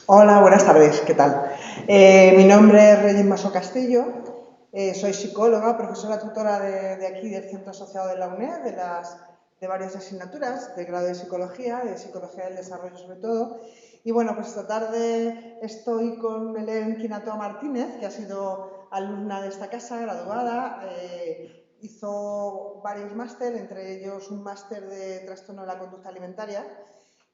Hola, buenas tardes, ¿qué tal? Mi nombre es Reyes Maso Castillo, soy psicóloga, profesora tutora de aquí del Centro Asociado de la UNED, de varias asignaturas, de grado de Psicología del Desarrollo sobre todo. Y bueno, pues esta tarde estoy con Belén Quinato Martínez, que ha sido alumna de esta casa, graduada, hizo varios máster, entre ellos un máster de trastorno de la conducta alimentaria.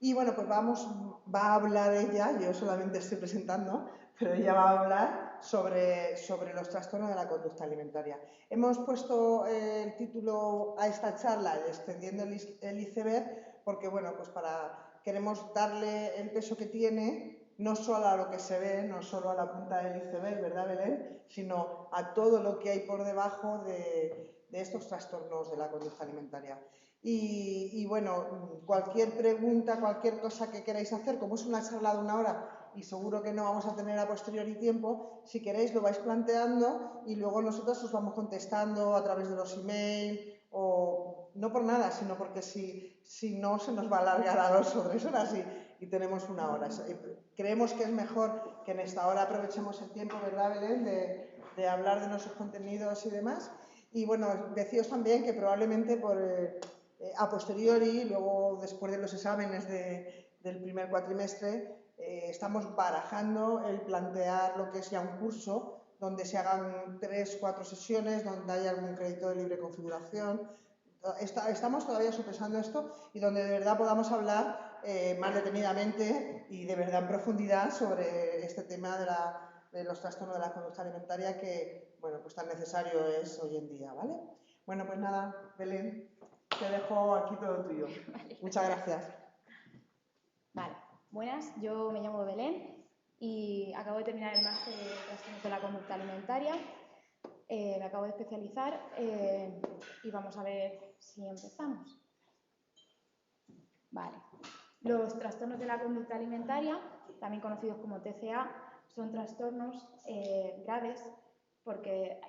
Y bueno, pues va a hablar ella, yo solamente estoy presentando, pero ella va a hablar sobre los trastornos de la conducta alimentaria. Hemos puesto el título a esta charla, Extendiendo el iceberg, porque bueno, pues queremos darle el peso que tiene, no solo a lo que se ve, no solo a la punta del iceberg, ¿verdad, Belén? Sino a todo lo que hay por debajo de estos trastornos de la conducta alimentaria. Y bueno, cualquier pregunta, cualquier cosa que queráis hacer, como es una charla de una hora y seguro que no vamos a tener a posteriori tiempo, si queréis lo vais planteando y luego nosotros os vamos contestando a través de los emails o no por nada, sino porque si no se nos va a alargar a 2 o 3 horas y tenemos una hora. Creemos que es mejor que en esta hora aprovechemos el tiempo, ¿verdad, Belén?, de hablar de nuestros contenidos y demás. Y bueno, deciros también que probablemente a posteriori, luego después de los exámenes del primer cuatrimestre, estamos barajando el plantear lo que es ya un curso donde se hagan 3 o 4 sesiones, donde haya algún crédito de libre configuración. Estamos todavía sopesando esto y donde de verdad podamos hablar más detenidamente y de verdad en profundidad sobre este tema de los trastornos de la conducta alimentaria que, bueno, pues tan necesario es hoy en día, ¿vale? Bueno, pues nada, Belén, te dejo aquí todo tuyo. Vale. Muchas gracias. Vale, buenas, yo me llamo Belén y acabo de terminar el máster de trastornos de la conducta alimentaria. Me acabo de especializar y vamos a ver si empezamos. Vale, los trastornos de la conducta alimentaria, también conocidos como TCA, son trastornos graves porque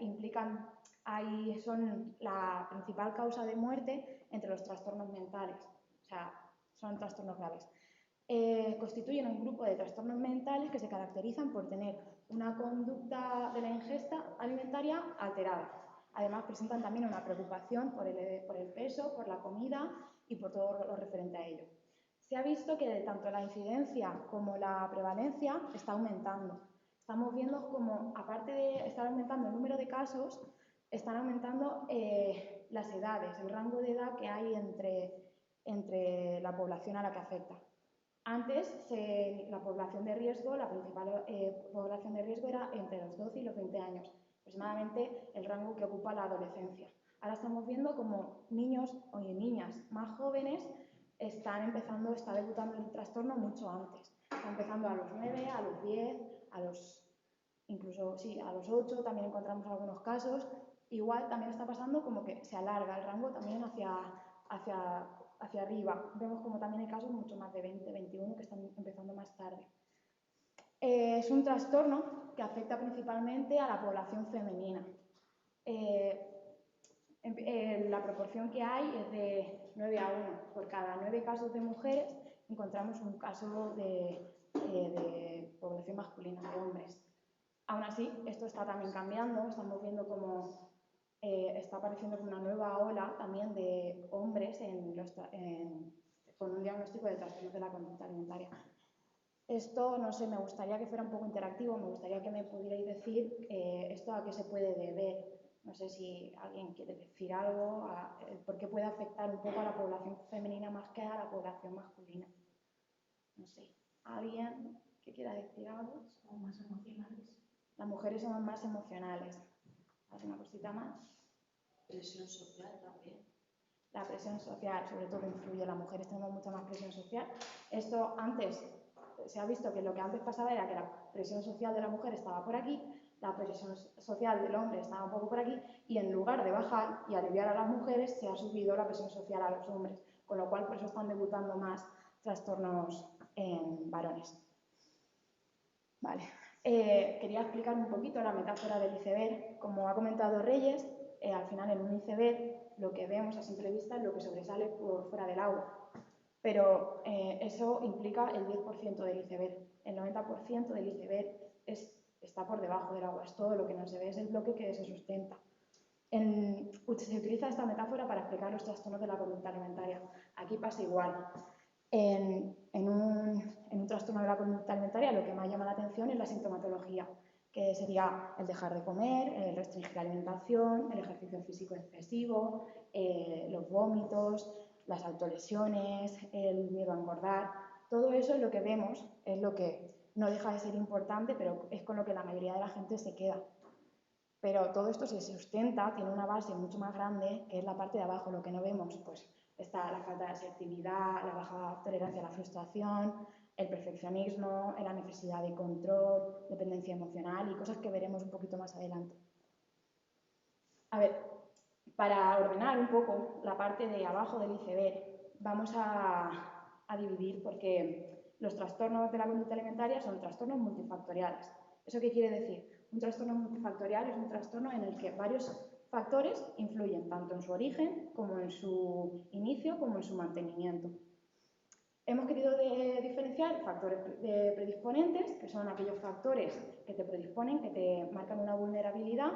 son la principal causa de muerte entre los trastornos mentales, o sea, son trastornos graves. Constituyen un grupo de trastornos mentales que se caracterizan por tener una conducta de la ingesta alimentaria alterada. Además, presentan también una preocupación por el peso, por la comida y por todo lo referente a ello. Se ha visto que tanto la incidencia como la prevalencia está aumentando. Estamos viendo como, aparte de estar aumentando el número de casos, están aumentando las edades, el rango de edad que hay entre la población a la que afecta. Antes, la población de riesgo, la principal población de riesgo era entre los 12 y los 20 años, aproximadamente el rango que ocupa la adolescencia. Ahora estamos viendo como niños o niñas más jóvenes está debutando el trastorno mucho antes. Está empezando a los 9, a los 10, incluso a los 8 también encontramos algunos casos. Igual también está pasando como que se alarga el rango también hacia arriba. Vemos como también hay casos mucho más de 20, 21 que están empezando más tarde. Es un trastorno que afecta principalmente a la población femenina. La proporción que hay es de 9 a 1. Por cada 9 casos de mujeres encontramos un caso de población masculina, de hombres. Aún así, esto está también cambiando. Estamos viendo cómo está apareciendo como una nueva ola también de hombres con un diagnóstico de trastornos de la conducta alimentaria. Esto, no sé, me gustaría que fuera un poco interactivo, me gustaría que me pudierais decir esto a qué se puede deber. No sé si alguien quiere decir algo, por qué puede afectar un poco a la población femenina más que a la población masculina. No sé, ¿alguien que quiera decir algo? Son más emocionales. Las mujeres somos más emocionales. ¿Alguna cosita más? Presión social también. La presión social, sobre todo, influye. Las mujeres tenemos mucha más presión social. Esto antes se ha visto que lo que antes pasaba era que la presión social de la mujer estaba por aquí, la presión social del hombre estaba un poco por aquí, y en lugar de bajar y aliviar a las mujeres, se ha subido la presión social a los hombres, con lo cual por eso están debutando más trastornos en varones. Vale. Quería explicar un poquito la metáfora del iceberg. Como ha comentado Reyes, al final en un iceberg lo que vemos a simple vista es lo que sobresale por fuera del agua. pero eso implica el 10% del iceberg. El 90% del iceberg está por debajo del agua, es todo lo que no se ve, es el bloque que se sustenta. Se utiliza esta metáfora para explicar los trastornos de la conducta alimentaria. Aquí pasa igual. En un trastorno de la conducta alimentaria lo que más llama la atención es la sintomatología, que sería el dejar de comer, el restringir la alimentación, el ejercicio físico excesivo, los vómitos, las autolesiones, el miedo a engordar. Todo eso es lo que vemos, es lo que no deja de ser importante, pero es con lo que la mayoría de la gente se queda. Pero todo esto se sustenta, tiene una base mucho más grande, que es la parte de abajo, lo que no vemos, pues está la falta de asertividad, la baja tolerancia a la frustración, el perfeccionismo, la necesidad de control, dependencia emocional y cosas que veremos un poquito más adelante. A ver, para ordenar un poco la parte de abajo del iceberg, vamos a dividir porque los trastornos de la conducta alimentaria son trastornos multifactoriales. ¿Eso qué quiere decir? Un trastorno multifactorial es un trastorno en el que varios factores influyen tanto en su origen como en su inicio como en su mantenimiento. Hemos querido diferenciar factores predisponentes, que son aquellos factores que te predisponen, que te marcan una vulnerabilidad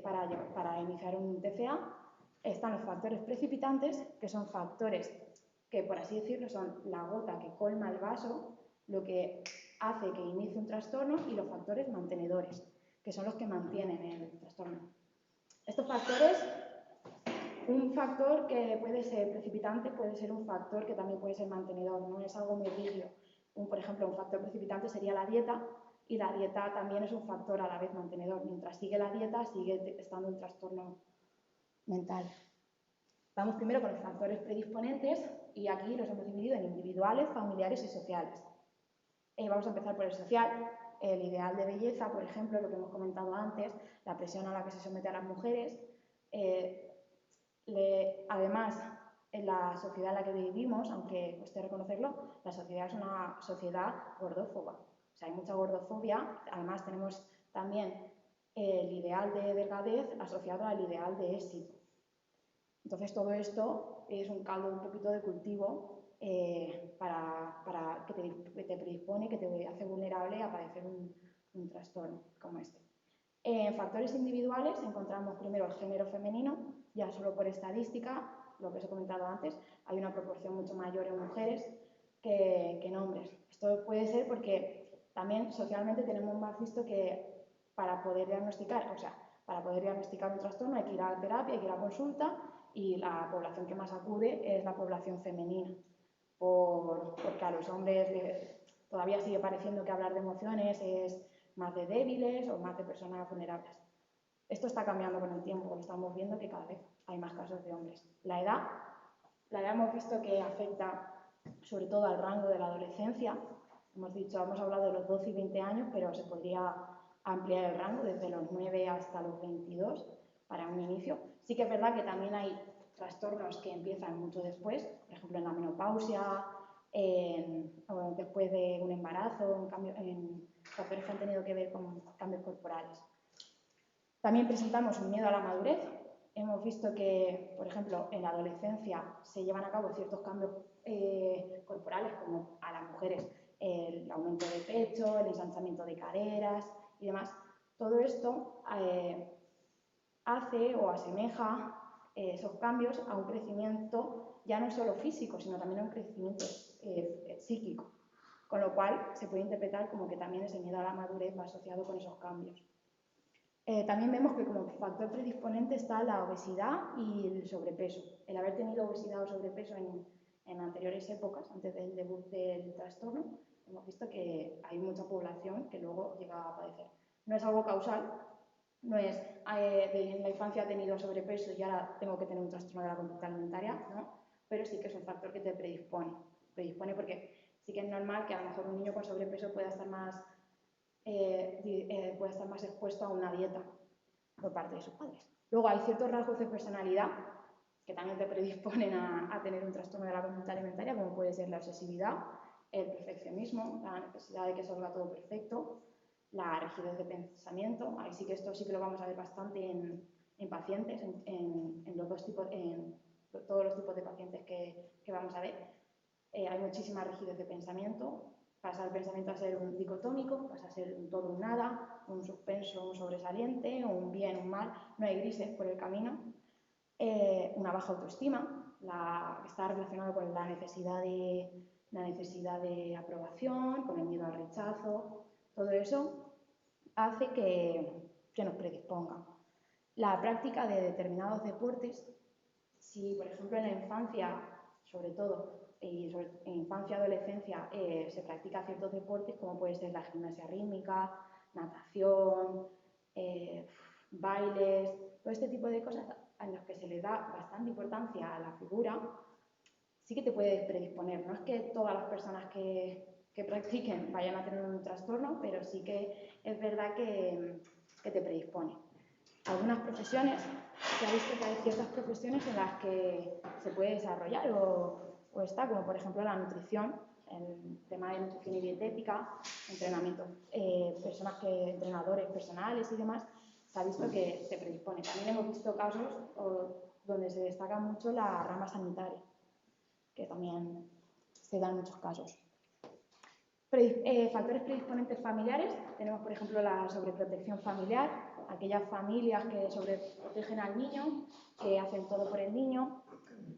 para iniciar un TCA. Están los factores precipitantes, que son factores que, por así decirlo, son la gota que colma el vaso, lo que hace que inicie un trastorno, y los factores mantenedores, que son los que mantienen el trastorno. Estos factores, un factor que puede ser precipitante puede ser un factor que también puede ser mantenedor, no es algo muy rígido. Por ejemplo, un factor precipitante sería la dieta, y la dieta también es un factor a la vez mantenedor. Mientras sigue la dieta, sigue estando un trastorno mental. Vamos primero con los factores predisponentes, y aquí los hemos dividido en individuales, familiares y sociales. Vamos a empezar por el social. El ideal de belleza, por ejemplo, lo que hemos comentado antes, la presión a la que se somete a las mujeres. Además, en la sociedad en la que vivimos, aunque cueste reconocerlo, la sociedad es una sociedad gordófoba. O sea, hay mucha gordofobia. Además, tenemos también el ideal de delgadez asociado al ideal de éxito. Entonces, todo esto es un caldo un poquito de cultivo para que te predispone, que te hace vulnerable a padecer un trastorno como este. En factores individuales encontramos primero el género femenino. Ya solo por estadística, lo que os he comentado antes, hay una proporción mucho mayor en mujeres que en hombres. Esto puede ser porque también socialmente tenemos más visto que para poder diagnosticar un trastorno hay que ir a terapia, hay que ir a consulta, y la población que más acude es la población femenina, porque a los hombres todavía sigue pareciendo que hablar de emociones es más de débiles o más de personas vulnerables. Esto está cambiando con el tiempo, lo estamos viendo que cada vez hay más casos de hombres. La edad hemos visto que afecta sobre todo al rango de la adolescencia. Hemos hablado de los 12 y 20 años, pero se podría ampliar el rango desde los 9 hasta los 22 para un inicio. Sí que es verdad que también hay trastornos que empiezan mucho después, por ejemplo en la menopausia, o después de un embarazo, en factores que han tenido que ver con cambios corporales. También presentamos un miedo a la madurez. Hemos visto que, por ejemplo, en la adolescencia se llevan a cabo ciertos cambios corporales, como a las mujeres el aumento de pecho, el ensanchamiento de caderas y demás. Todo esto hace o asemeja esos cambios a un crecimiento ya no solo físico, sino también a un crecimiento psíquico, con lo cual se puede interpretar como que también ese miedo a la madurez va asociado con esos cambios. También vemos que como factor predisponente está la obesidad y el sobrepeso. El haber tenido obesidad o sobrepeso en anteriores épocas, antes del debut del trastorno, hemos visto que hay mucha población que luego llega a padecer. No es algo causal, no es en la infancia he tenido sobrepeso y ahora tengo que tener un trastorno de la conducta alimentaria, no, pero sí que es un factor que te predispone. Predispone porque sí que es normal que a lo mejor un niño con sobrepeso pueda estar más expuesto a una dieta por parte de sus padres. Luego hay ciertos rasgos de personalidad que también te predisponen a tener un trastorno de la conducta alimentaria, como puede ser la obsesividad, el perfeccionismo, la necesidad de que salga todo perfecto, la rigidez de pensamiento. Ahí sí que esto sí que lo vamos a ver bastante en pacientes, en todos los tipos de pacientes que vamos a ver. hay muchísima rigidez de pensamiento, pasa el pensamiento a ser un dicotómico, pasa a ser un todo, un nada, un suspenso, un sobresaliente, un bien, un mal, no hay grises por el camino. Una baja autoestima, que está relacionado con la necesidad de aprobación, con el miedo al rechazo, todo eso hace que nos predisponga. La práctica de determinados deportes, si por ejemplo en la infancia, sobre todo, en infancia y adolescencia se practican ciertos deportes como puede ser la gimnasia rítmica, natación, bailes, todo este tipo de cosas en los que se le da bastante importancia a la figura, sí que te puedes predisponer. No es que todas las personas que practiquen vayan a tener un trastorno, pero sí que es verdad que te predispone. Algunas profesiones, se ha visto que hay ciertas profesiones en las que se puede desarrollar o está, como por ejemplo la nutrición, el tema de nutrición y dietética, entrenamiento, entrenadores personales y demás, se ha visto que te predispone. También hemos visto casos donde se destaca mucho la rama sanitaria, que también se dan muchos casos. Factores predisponentes familiares, tenemos por ejemplo la sobreprotección familiar, aquellas familias que sobreprotegen al niño, que hacen todo por el niño,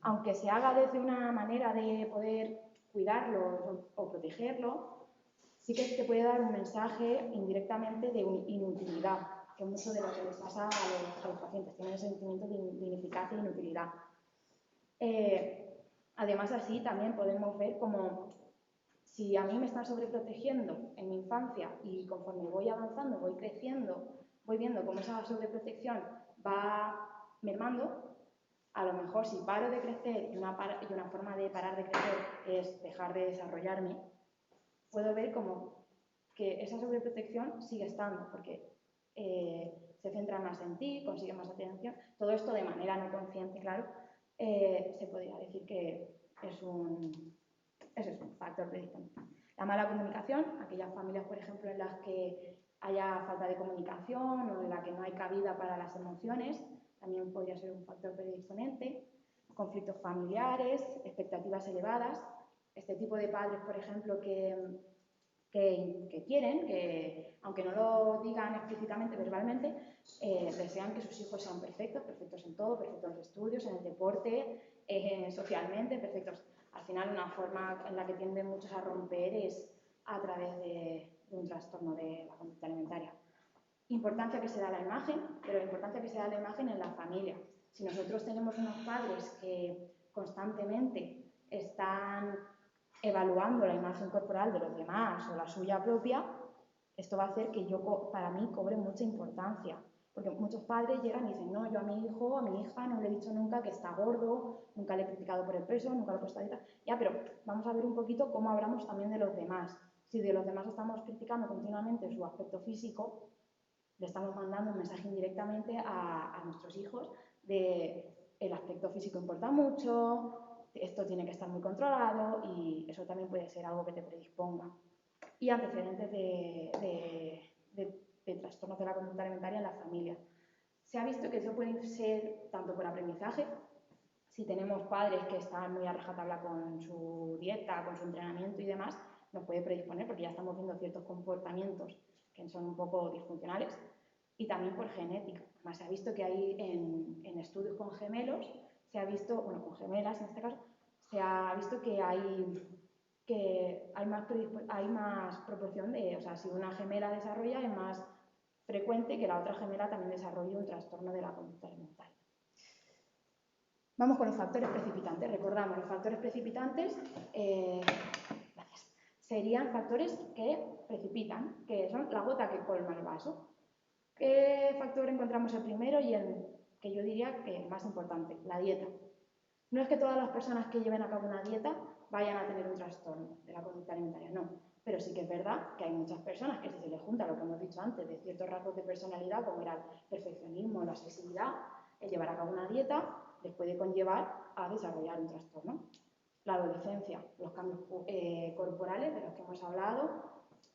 aunque se haga desde una manera de poder cuidarlo o protegerlo, sí que te puede dar un mensaje indirectamente de inutilidad, que es mucho de lo que les pasa a los pacientes, tienen ese sentimiento de ineficacia e inutilidad. Además, así también podemos ver como si a mí me están sobreprotegiendo en mi infancia y conforme voy avanzando, voy creciendo, voy viendo cómo esa sobreprotección va mermando, a lo mejor si paro de crecer y una forma de parar de crecer es dejar de desarrollarme, puedo ver como que esa sobreprotección sigue estando, porque se centra más en ti, consigue más atención, todo esto de manera no consciente, claro, se podría decir que es un factor predisponente. La mala comunicación, aquellas familias, por ejemplo, en las que haya falta de comunicación o en la que no hay cabida para las emociones, también podría ser un factor predisponente. Conflictos familiares, expectativas elevadas, este tipo de padres, por ejemplo, que quieren, que aunque no lo digan explícitamente, verbalmente, desean que sus hijos sean perfectos, perfectos en todo, perfectos en los estudios, en el deporte, socialmente, perfectos. Al final, una forma en la que tienden muchos a romper es a través de un trastorno de la conducta alimentaria. Importancia que se da a la imagen, pero importancia que se da a la imagen en la familia. Si nosotros tenemos unos padres que constantemente están evaluando la imagen corporal de los demás o la suya propia, esto va a hacer que para mí cobre mucha importancia. Porque muchos padres llegan y dicen, no, yo a mi hijo, a mi hija no le he dicho nunca que está gordo, nunca le he criticado por el peso, nunca lo he puesto a dieta. Ya, pero vamos a ver un poquito cómo hablamos también de los demás. Si de los demás estamos criticando continuamente su aspecto físico, le estamos mandando un mensaje indirectamente a nuestros hijos de el aspecto físico importa mucho, esto tiene que estar muy controlado y eso también puede ser algo que te predisponga. Y antecedentes de trastornos de la conducta alimentaria en la familia. Se ha visto que eso puede ser tanto por aprendizaje, si tenemos padres que están muy a rajatabla con su dieta, con su entrenamiento y demás, nos puede predisponer porque ya estamos viendo ciertos comportamientos que son un poco disfuncionales, y también por genética. Además, se ha visto que hay en estudios con gemelos, se ha visto, bueno, con gemelas en este caso, se ha visto que hay más proporción de, o sea, si una gemela desarrolla, es más frecuente que la otra gemela también desarrolle un trastorno de la conducta alimentaria. Vamos con los factores precipitantes. Recordamos, los factores precipitantes serían factores que precipitan, que son la gota que colma el vaso. ¿Qué factor encontramos el primero y el que yo diría que el más importante? La dieta. No es que todas las personas que lleven a cabo una dieta vayan a tener un trastorno de la conducta alimentaria, no. Pero sí que es verdad que hay muchas personas que si se les junta lo que hemos dicho antes de ciertos rasgos de personalidad, como era el perfeccionismo, la obsesividad, el llevar a cabo una dieta les puede conllevar a desarrollar un trastorno. La adolescencia, los cambios corporales de los que hemos hablado,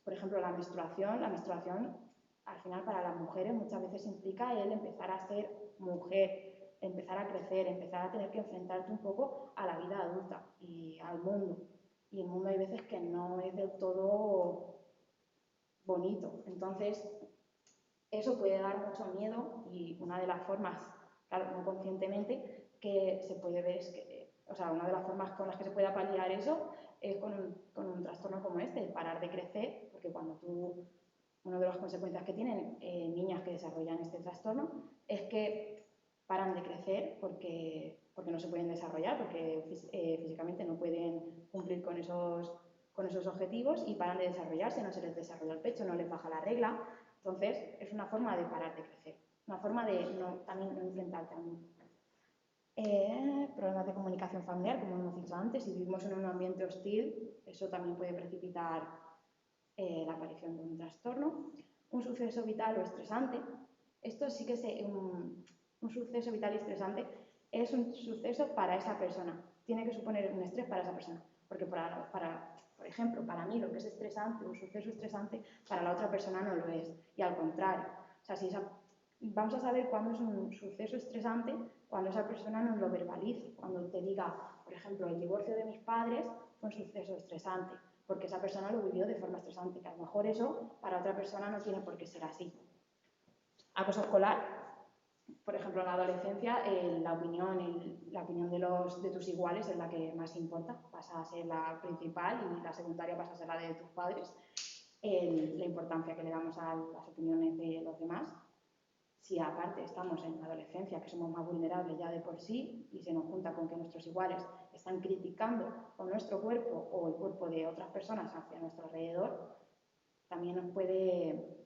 por ejemplo la menstruación al final para las mujeres muchas veces implica el empezar a ser mujer, empezar a crecer, empezar a tener que enfrentarte un poco a la vida adulta y al mundo. y el mundo hay veces que no es del todo bonito. Entonces, eso puede dar mucho miedo y una de las formas, claro, no conscientemente, que se puede ver es que, o sea, una de las formas con las que se puede paliar eso es con un trastorno como este, parar de crecer, porque cuando tú, una de las consecuencias que tienen niñas que desarrollan este trastorno es que paran de crecer porque no se pueden desarrollar, porque físicamente no pueden cumplir con esos objetivos y paran de desarrollarse, no se les desarrolla el pecho, no les baja la regla. Entonces, es una forma de parar de crecer, una forma de también no enfrentarte a un problemas de comunicación familiar, como hemos dicho antes. Si vivimos en un ambiente hostil, eso también puede precipitar la aparición de un trastorno. Un suceso vital o estresante. Esto sí que es un suceso vital y estresante es un suceso para esa persona. Tiene que suponer un estrés para esa persona. Porque, por ejemplo, para mí lo que es estresante, un suceso estresante, para la otra persona no lo es. Y al contrario. O sea, vamos a saber cuándo es un suceso estresante cuando esa persona nos lo verbalice. Cuando te diga, por ejemplo, el divorcio de mis padres fue un suceso estresante, porque esa persona lo vivió de forma estresante, que a lo mejor eso para otra persona no tiene por qué ser así. Acoso escolar, por ejemplo, en la adolescencia, la opinión de tus iguales es la que más importa, pasa a ser la principal y la secundaria pasa a ser la de tus padres. La importancia que le damos a las opiniones de los demás. Si aparte estamos en la adolescencia, que somos más vulnerables ya de por sí, y se nos junta con que nuestros iguales están criticando con nuestro cuerpo o el cuerpo de otras personas hacia nuestro alrededor, también nos puede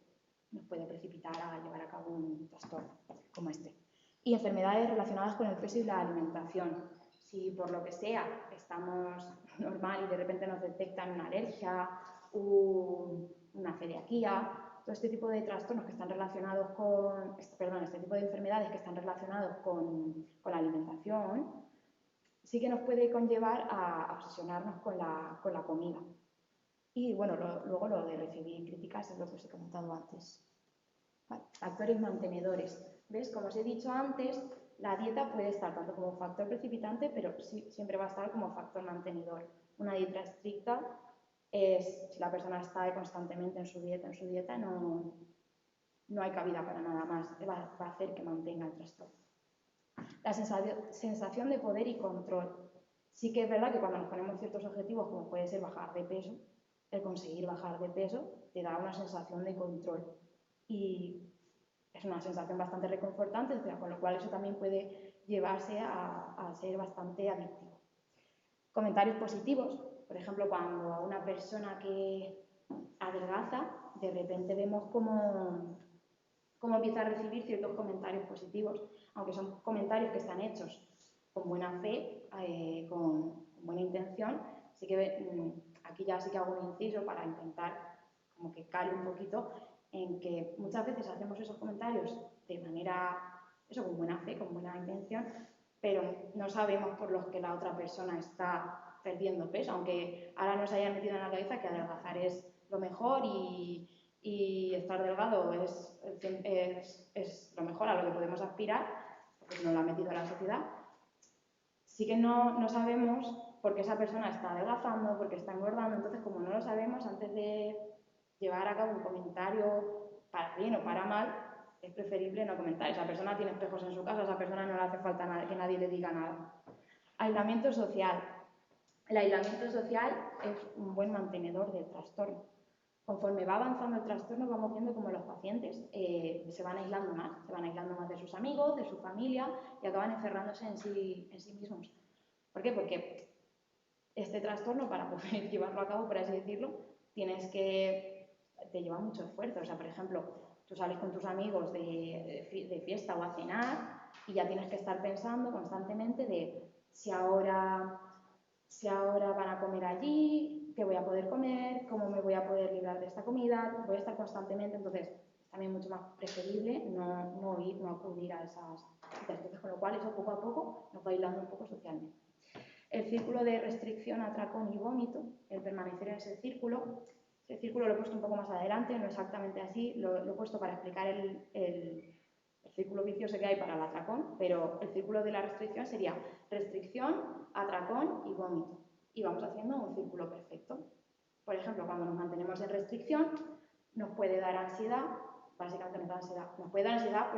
precipitar a llevar a cabo un trastorno como este. Y enfermedades relacionadas con el peso y la alimentación. Si por lo que sea estamos normal y de repente nos detectan una alergia, una celiaquía, todo este tipo de trastornos que están relacionados este tipo de enfermedades que están relacionados con la alimentación, sí que nos puede conllevar a obsesionarnos con la comida. Y bueno, luego lo de recibir críticas es lo que os he comentado antes. Vale. Factores mantenedores. ¿Ves? Como os he dicho antes, la dieta puede estar tanto como factor precipitante, pero sí, siempre va a estar como factor mantenedor. Una dieta estricta es, si la persona está constantemente en su dieta, no hay cabida para nada más. Va a hacer que mantenga el trastorno. La sensación de poder y control. Sí que es verdad que cuando nos ponemos ciertos objetivos, como puede ser bajar de peso, el conseguir bajar de peso te da una sensación de control. Y es una sensación bastante reconfortante, con lo cual eso también puede llevarse a ser bastante adictivo. Comentarios positivos. Por ejemplo, cuando a una persona que adelgaza, de repente vemos cómo empieza a recibir ciertos comentarios positivos, aunque son comentarios que están hechos con buena fe, con buena intención. Así que aquí ya sí que hago un inciso para intentar como que cale un poquito en que muchas veces hacemos esos comentarios de manera, con buena fe, con buena intención, pero no sabemos por los que la otra persona está perdiendo peso, aunque ahora nos haya metido en la cabeza que adelgazar es lo mejor y estar delgado es lo mejor a lo que podemos aspirar, porque nos lo ha metido la sociedad. Sí que no sabemos por qué esa persona está adelgazando, por qué está engordando. Entonces, como no lo sabemos, antes de llevar a cabo un comentario para bien o para mal, es preferible no comentar. Esa persona tiene espejos en su casa, a esa persona no le hace falta nada, que nadie le diga nada. Aislamiento social. El aislamiento social es un buen mantenedor del trastorno. Conforme va avanzando el trastorno, vamos viendo cómo los pacientes se van aislando más de sus amigos, de su familia y acaban encerrándose en sí mismos. ¿Por qué? Porque este trastorno, para poder llevarlo a cabo, por así decirlo, te lleva mucho esfuerzo. O sea, por ejemplo, tú sales con tus amigos de fiesta o a cenar y ya tienes que estar pensando constantemente de si ahora van a comer allí, qué voy a poder comer, cómo me voy a poder librar de esta comida, voy a estar constantemente, entonces es también mucho más preferible no acudir a esas citas. Entonces, con lo cual eso poco a poco nos va aislando un poco socialmente. El círculo de restricción, atracón y vómito, el permanecer en ese círculo lo he puesto un poco más adelante, no exactamente así, lo he puesto para explicar el círculo vicioso que hay para el atracón, pero el círculo de la restricción sería restricción, atracón y vómito. y vamos haciendo un círculo perfecto. Por ejemplo, cuando nos mantenemos en restricción, nos puede dar ansiedad, básicamente nos da ansiedad. Nos puede dar ansiedad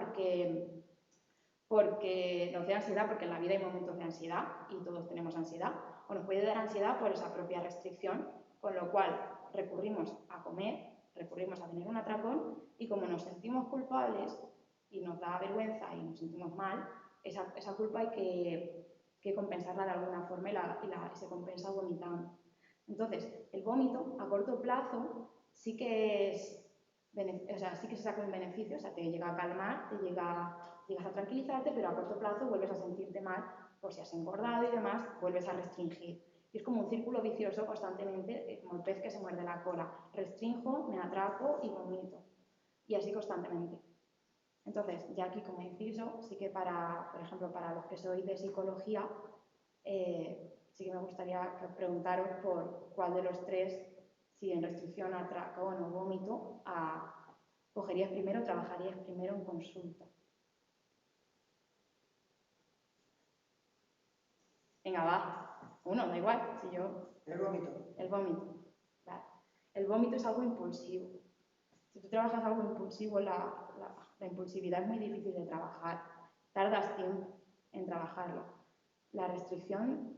porque nos da ansiedad porque en la vida hay momentos de ansiedad y todos tenemos ansiedad, o nos puede dar ansiedad por esa propia restricción, con lo cual recurrimos a comer, recurrimos a tener un atracón y como nos sentimos culpables y nos da vergüenza y nos sentimos mal, esa culpa hay que compensarla de alguna forma y se compensa vomitando. Entonces, el vómito a corto plazo sí que sí que se saca un beneficio, o sea, te llega a calmar, llegas a tranquilizarte, pero a corto plazo vuelves a sentirte mal por si has engordado y demás, vuelves a restringir. Y es como un círculo vicioso constantemente, como el pez que se muerde la cola. Restrinjo, me atraco y vomito. Y así constantemente. Entonces, ya aquí como inciso, sí que por ejemplo, para los que sois de psicología, sí que me gustaría preguntaros por cuál de los tres, si en restricción, atracón o vómito, cogerías primero, trabajarías primero en consulta. Venga, va. Uno, da igual. Si yo... El vómito. El vómito. Vale. El vómito es algo impulsivo. Si tú trabajas algo impulsivo, la impulsividad es muy difícil de trabajar. Tardas tiempo en trabajarlo. La restricción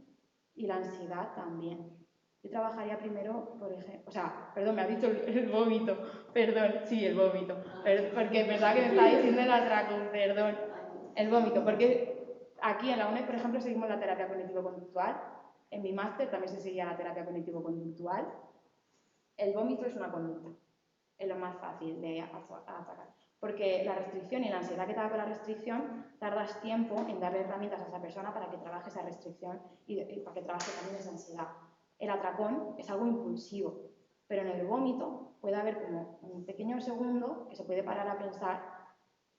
y la ansiedad también. Yo trabajaría primero, por ejemplo... O sea, perdón, me ha dicho el vómito. Perdón, sí, el vómito. Porque pensaba que me estaba diciendo el atracón, perdón. El vómito, porque aquí en la UNED, por ejemplo, seguimos la terapia cognitivo-conductual. En mi máster también se seguía la terapia cognitivo-conductual. El vómito es una conducta. Es lo más fácil de atacar. Porque la restricción y la ansiedad que te da con la restricción, tardas tiempo en darle herramientas a esa persona para que trabaje esa restricción y para que trabaje también esa ansiedad. El atracón es algo impulsivo, pero en el vómito puede haber como un pequeño segundo que se puede parar a pensar,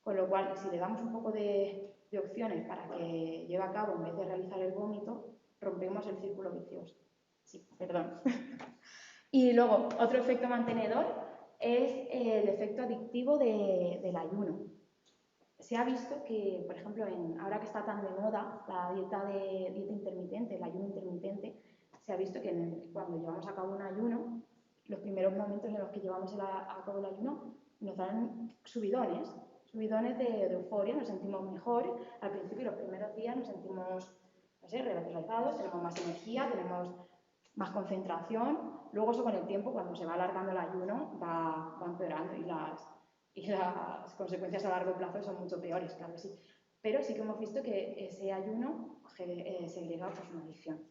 con lo cual, si le damos un poco de opciones para que lleve a cabo en vez de realizar el vómito, rompemos el círculo vicioso. Sí, perdón. Y luego, otro efecto mantenedor es el efecto adictivo del ayuno. Se ha visto que, por ejemplo, ahora que está tan de moda la dieta intermitente, el ayuno intermitente, se ha visto que cuando llevamos a cabo un ayuno, los primeros momentos en los que llevamos a cabo el ayuno, nos dan subidones de euforia, nos sentimos mejor. Al principio, los primeros días nos sentimos, no sé, revitalizados, tenemos más energía, tenemos más concentración. Luego eso con el tiempo, cuando se va alargando el ayuno, va empeorando y las consecuencias a largo plazo son mucho peores, claro que sí. Pero sí que hemos visto que ese ayuno segrega pues, una adicción.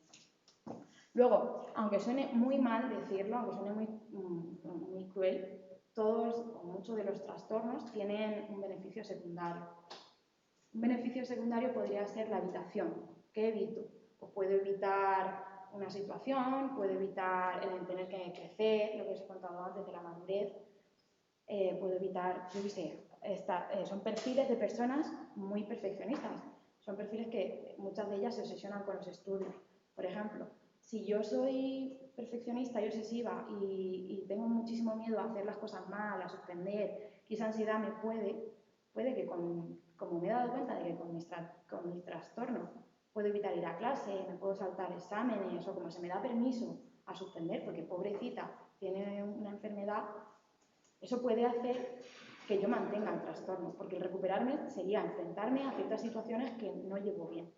Luego, aunque suene muy mal decirlo, aunque suene muy cruel, todos o muchos de los trastornos tienen un beneficio secundario. Un beneficio secundario podría ser la evitación. ¿Qué evito? Pues puedo evitar una situación, puedo evitar el tener que crecer, lo que os he contado antes de la madurez, puedo evitar, yo qué sé, son perfiles de personas muy perfeccionistas, son perfiles que muchas de ellas se obsesionan con los estudios. Por ejemplo, si yo soy perfeccionista y obsesiva y tengo muchísimo miedo a hacer las cosas mal, a suspender, y esa ansiedad me puede que como me he dado cuenta de que con mis trastornos puedo evitar ir a clase, me puedo saltar exámenes o como se me da permiso a suspender porque pobrecita tiene una enfermedad, eso puede hacer que yo mantenga el trastorno, porque el recuperarme sería enfrentarme a ciertas situaciones que no llevo bien.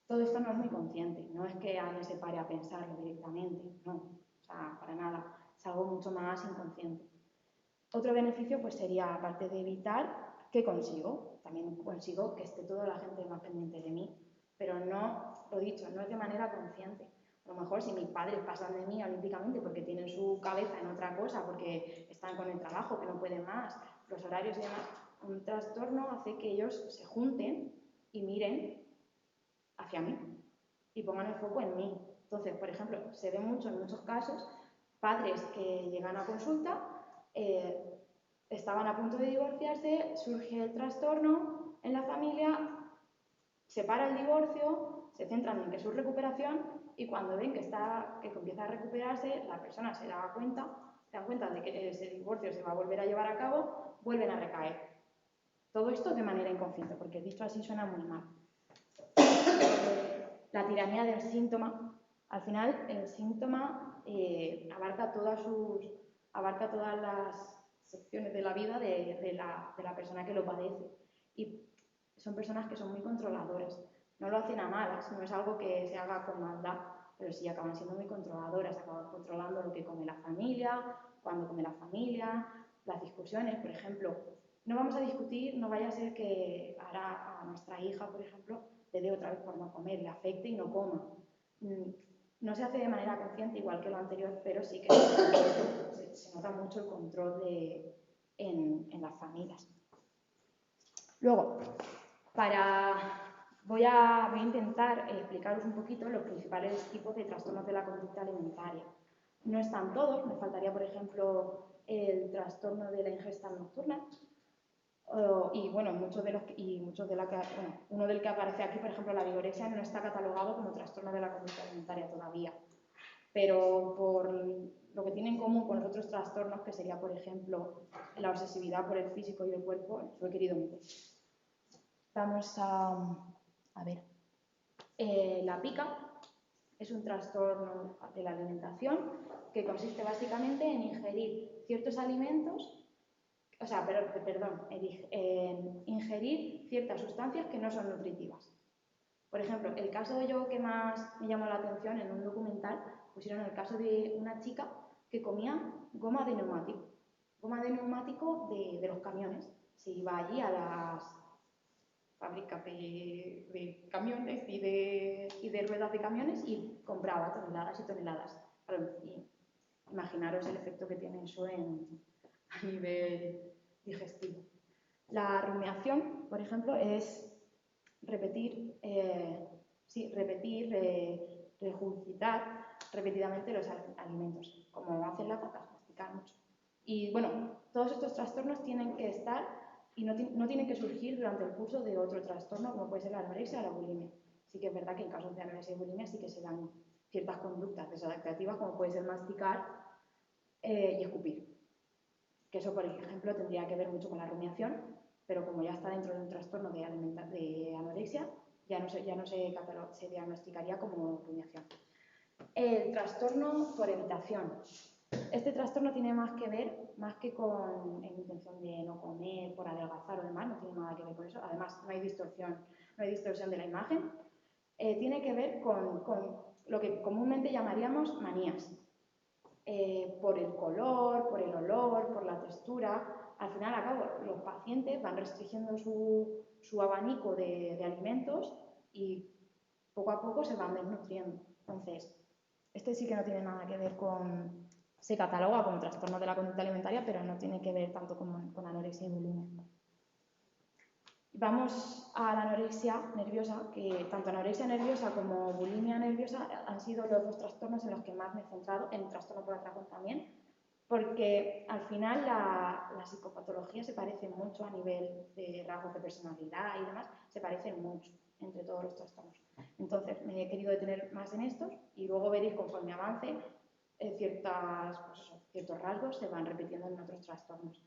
Todo esto no es muy consciente, no es que alguien se pare a pensarlo directamente, no, o sea, para nada, es algo mucho más inconsciente. Otro beneficio pues sería, aparte de evitar, ¿qué consigo? También consigo que esté toda la gente más pendiente de mí, pero no, lo dicho, no es de manera consciente. A lo mejor si mis padres pasan de mí olímpicamente porque tienen su cabeza en otra cosa, porque están con el trabajo, que no pueden más, los horarios y demás, un trastorno hace que ellos se junten y miren hacia mí y pongan el foco en mí. Entonces, por ejemplo, se ve mucho en muchos casos padres que llegan a consulta, estaban a punto de divorciarse, surge el trastorno en la familia, se para el divorcio, se centran en que es su recuperación y cuando ven que empieza a recuperarse, la persona se dan cuenta de que ese divorcio se va a volver a llevar a cabo, vuelven a recaer. Todo esto de manera inconsciente, porque dicho así suena muy mal. La tiranía del síntoma Al final, el síntoma abarca todas las secciones de la vida de la persona que lo padece. Y son personas que son muy controladoras. No lo hacen a malas, no es algo que se haga con maldad, pero sí acaban siendo muy controladoras, acaban controlando lo que come la familia, cuándo come la familia, las discusiones, por ejemplo. No vamos a discutir, no vaya a ser que ahora a nuestra hija, por ejemplo, le dé otra vez por no comer, le afecte y no coma. No se hace de manera consciente, igual que lo anterior, pero sí que se nota mucho el control en las familias. Luego, voy a intentar explicaros un poquito los principales tipos de trastornos de la conducta alimentaria. No están todos, me faltaría, por ejemplo, el trastorno de la ingesta nocturna, y bueno, uno del que aparece aquí, por ejemplo, la vigorexia, no está catalogado como trastorno de la conducta alimentaria todavía, pero por lo que tiene en común con los otros trastornos, que sería, por ejemplo, la obsesividad por el físico y el cuerpo, lo he querido meter. Vamos a ver. La pica es un trastorno de la alimentación que consiste básicamente en ingerir ciertos alimentos, en ingerir ciertas sustancias que no son nutritivas. Por ejemplo, el caso de yo que más me llamó la atención en un documental, pusieron el caso de una chica que comía goma de neumático de los camiones. Se iba allí a las fábricas de camiones y de ruedas de camiones y compraba toneladas y toneladas. Y imaginaros el efecto que tiene eso a nivel digestivo. La rumiación, por ejemplo, es regurgitar repetidamente los alimentos, como hacen las vacas, masticar mucho. Y bueno, todos estos trastornos tienen que estar y no tienen que surgir durante el curso de otro trastorno, como puede ser la anorexia o la bulimia. Sí que es verdad que en casos de anorexia y bulimia sí que se dan ciertas conductas desadaptativas, como puede ser masticar y escupir. Que eso, por ejemplo, tendría que ver mucho con la rumiación, pero como ya está dentro de un trastorno de anorexia, ya no se diagnosticaría como rumiación. El trastorno por evitación. Este trastorno tiene más que con intención de no comer, por adelgazar o demás, no tiene nada que ver con eso. Además, no hay distorsión de la imagen. Tiene que ver con lo que comúnmente llamaríamos manías. Por el color, por el olor, por la textura. Al final, a cabo, los pacientes van restringiendo su abanico de alimentos y poco a poco se van desnutriendo. Entonces, este sí que no tiene nada que ver se cataloga como trastorno de la conducta alimentaria, pero no tiene que ver tanto con anorexia y bulimia. Vamos a la anorexia nerviosa, que tanto anorexia nerviosa como bulimia nerviosa han sido los dos trastornos en los que más me he centrado, en el trastorno por atracón también, porque al final la psicopatología se parece mucho a nivel de rasgos de personalidad y demás, se parecen mucho entre todos los trastornos. Entonces me he querido detener más en estos y luego veréis conforme avance ciertos rasgos se van repitiendo en otros trastornos.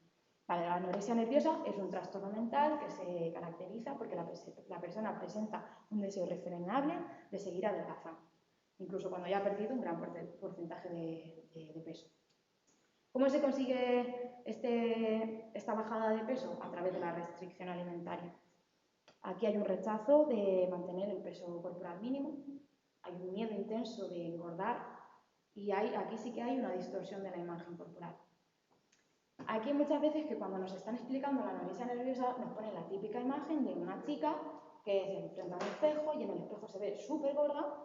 La anorexia nerviosa es un trastorno mental que se caracteriza porque la persona presenta un deseo irrefrenable de seguir adelgazando, incluso cuando ya ha perdido un gran porcentaje de peso. ¿Cómo se consigue esta bajada de peso? A través de la restricción alimentaria. Aquí hay un rechazo de mantener el peso corporal mínimo, hay un miedo intenso de engordar y aquí sí que hay una distorsión de la imagen corporal. Aquí hay muchas veces que cuando nos están explicando la anorexia nerviosa nos ponen la típica imagen de una chica que se enfrenta a un espejo y en el espejo se ve súper gorda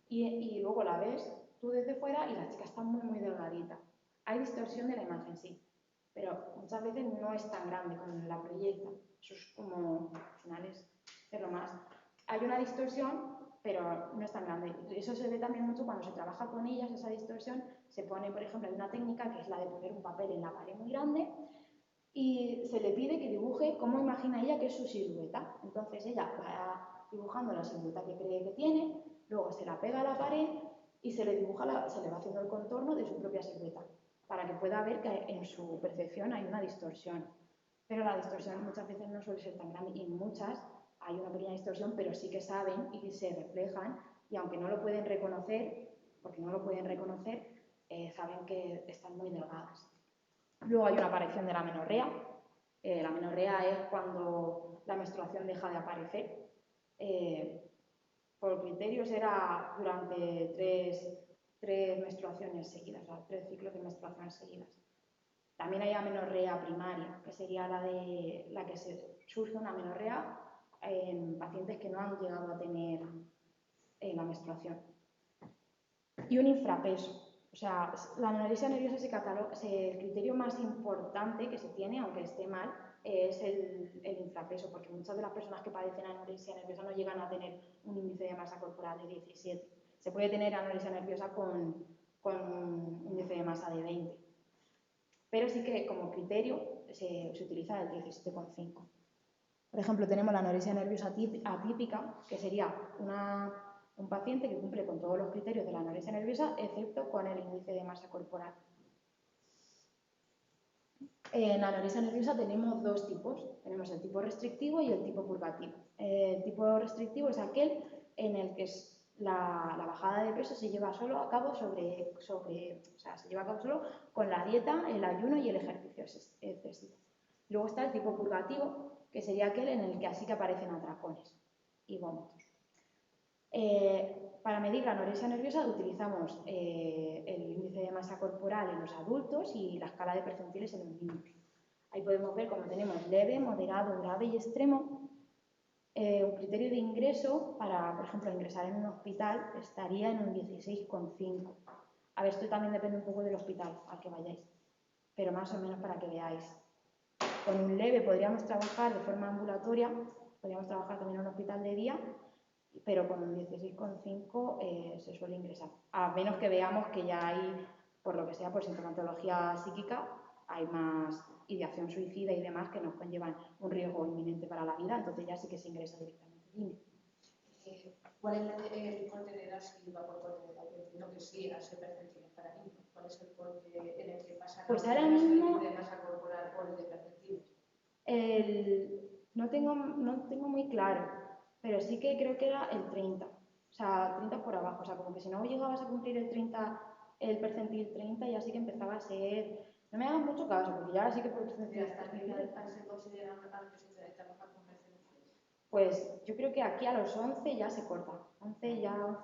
y luego la ves tú desde fuera y la chica está muy muy delgadita. Hay distorsión de la imagen, sí, pero muchas veces no es tan grande como la proyecta. Eso es como, al final es hacerlo más. Hay una distorsión, pero no es tan grande. Eso se ve también mucho cuando se trabaja con ellas, esa distorsión. Se pone, por ejemplo, hay una técnica que es la de poner un papel en la pared muy grande y se le pide que dibuje cómo imagina ella que es su silueta. Entonces ella va dibujando la silueta que cree que tiene, luego se la pega a la pared y se le va haciendo el contorno de su propia silueta, para que pueda ver que en su percepción hay una distorsión. Pero la distorsión muchas veces no suele ser tan grande y en muchas hay una pequeña distorsión, pero sí que saben y se reflejan y aunque no lo pueden reconocer, porque no lo pueden reconocer, saben que están muy delgadas. Luego hay una aparición de la menorrea. La menorrea es cuando la menstruación deja de aparecer. Por criterios era durante tres menstruaciones seguidas, o sea, 3 ciclos de menstruaciones seguidas. También hay amenorrea primaria, que sería la que surge una amenorrea en pacientes que no han llegado a tener la menstruación. Y un infrapeso. O sea, la anorexia nerviosa el criterio más importante que se tiene, aunque esté mal, es el infrapeso, porque muchas de las personas que padecen anorexia nerviosa no llegan a tener un índice de masa corporal de 17. Se puede tener anorexia nerviosa con un índice de masa de 20. Pero sí que como criterio se utiliza el 17,5. Por ejemplo, tenemos la anorexia nerviosa atípica, que sería un paciente que cumple con todos los criterios de la anorexia nerviosa, excepto con el índice de masa corporal. En la anorexia nerviosa tenemos 2 tipos. Tenemos el tipo restrictivo y el tipo purgativo. El tipo restrictivo es aquel en el que la bajada de peso se lleva solo a cabo se lleva a cabo solo con la dieta, el ayuno y el ejercicio excesivo. Luego está el tipo purgativo, que sería aquel en el que así que aparecen atracones y vómitos. Para medir la anorexia nerviosa utilizamos el índice de masa corporal en los adultos y la escala de percentiles en los niños. Ahí podemos ver cómo tenemos leve, moderado, grave y extremo. Un criterio de ingreso para, por ejemplo, ingresar en un hospital estaría en un 16,5. A ver, esto también depende un poco del hospital al que vayáis, pero más o menos para que veáis. Con un leve podríamos trabajar de forma ambulatoria, podríamos trabajar también en un hospital de día, pero con un 16,5 se suele ingresar. A menos que veamos que ya hay, por lo que sea, por sintomatología psíquica, hay más ideación suicida y demás que nos conllevan un riesgo inminente para la vida, entonces ya sí que se ingresa directamente. Dime. ¿Cuál es el corte de edad si va por corte de edad? Yo entiendo que sí, a ser percentiles para niños. ¿Cuál es el corte en el que pasa pues ahora mismo de masa corporal o el de percentiles? No tengo muy claro, pero sí que creo que era el 30. O sea, 30 por abajo. O sea, como que si no llegabas a cumplir el 30, el percentil 30, ya sí que empezaba a ser... No me hagas mucho caso, porque ya sí que por percentil... ¿Hasta qué edad se considera que se trabaja con percentiles? Pues yo creo que aquí a los 11 ya se corta. 11,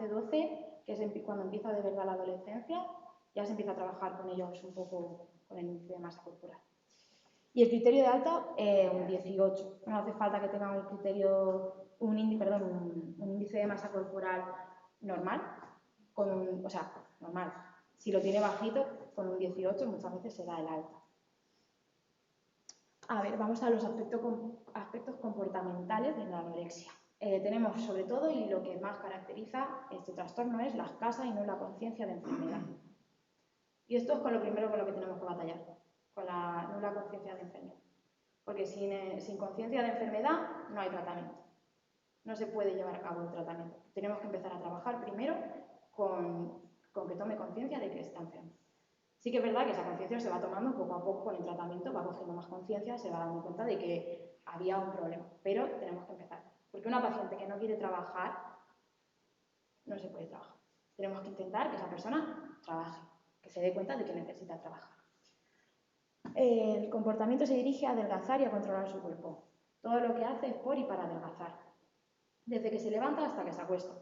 12, que es cuando empieza de verdad la adolescencia, ya se empieza a trabajar con ellos un poco con el índice de masa corporal. Y el criterio de alta, un 18. No hace falta que tengan un índice de masa corporal normal, normal. Si lo tiene bajito, con un 18 muchas veces se da el alta. A ver, vamos a los aspectos comportamentales de la anorexia. Tenemos sobre todo, y lo que más caracteriza este trastorno es la escasa y nula conciencia de enfermedad. Y esto es con lo primero con lo que tenemos que batallar, con la nula conciencia de enfermedad. Porque sin conciencia de enfermedad no hay tratamiento. No se puede llevar a cabo el tratamiento. Tenemos que empezar a trabajar primero con que tome conciencia de que está enfermo. Sí que es verdad que esa conciencia se va tomando poco a poco con el tratamiento, va cogiendo más conciencia, se va dando cuenta de que había un problema. Pero tenemos que empezar. Porque una paciente que no quiere trabajar, no se puede trabajar. Tenemos que intentar que esa persona trabaje, que se dé cuenta de que necesita trabajar. El comportamiento se dirige a adelgazar y a controlar su cuerpo. Todo lo que hace es por y para adelgazar. Desde que se levanta hasta que se acuesta.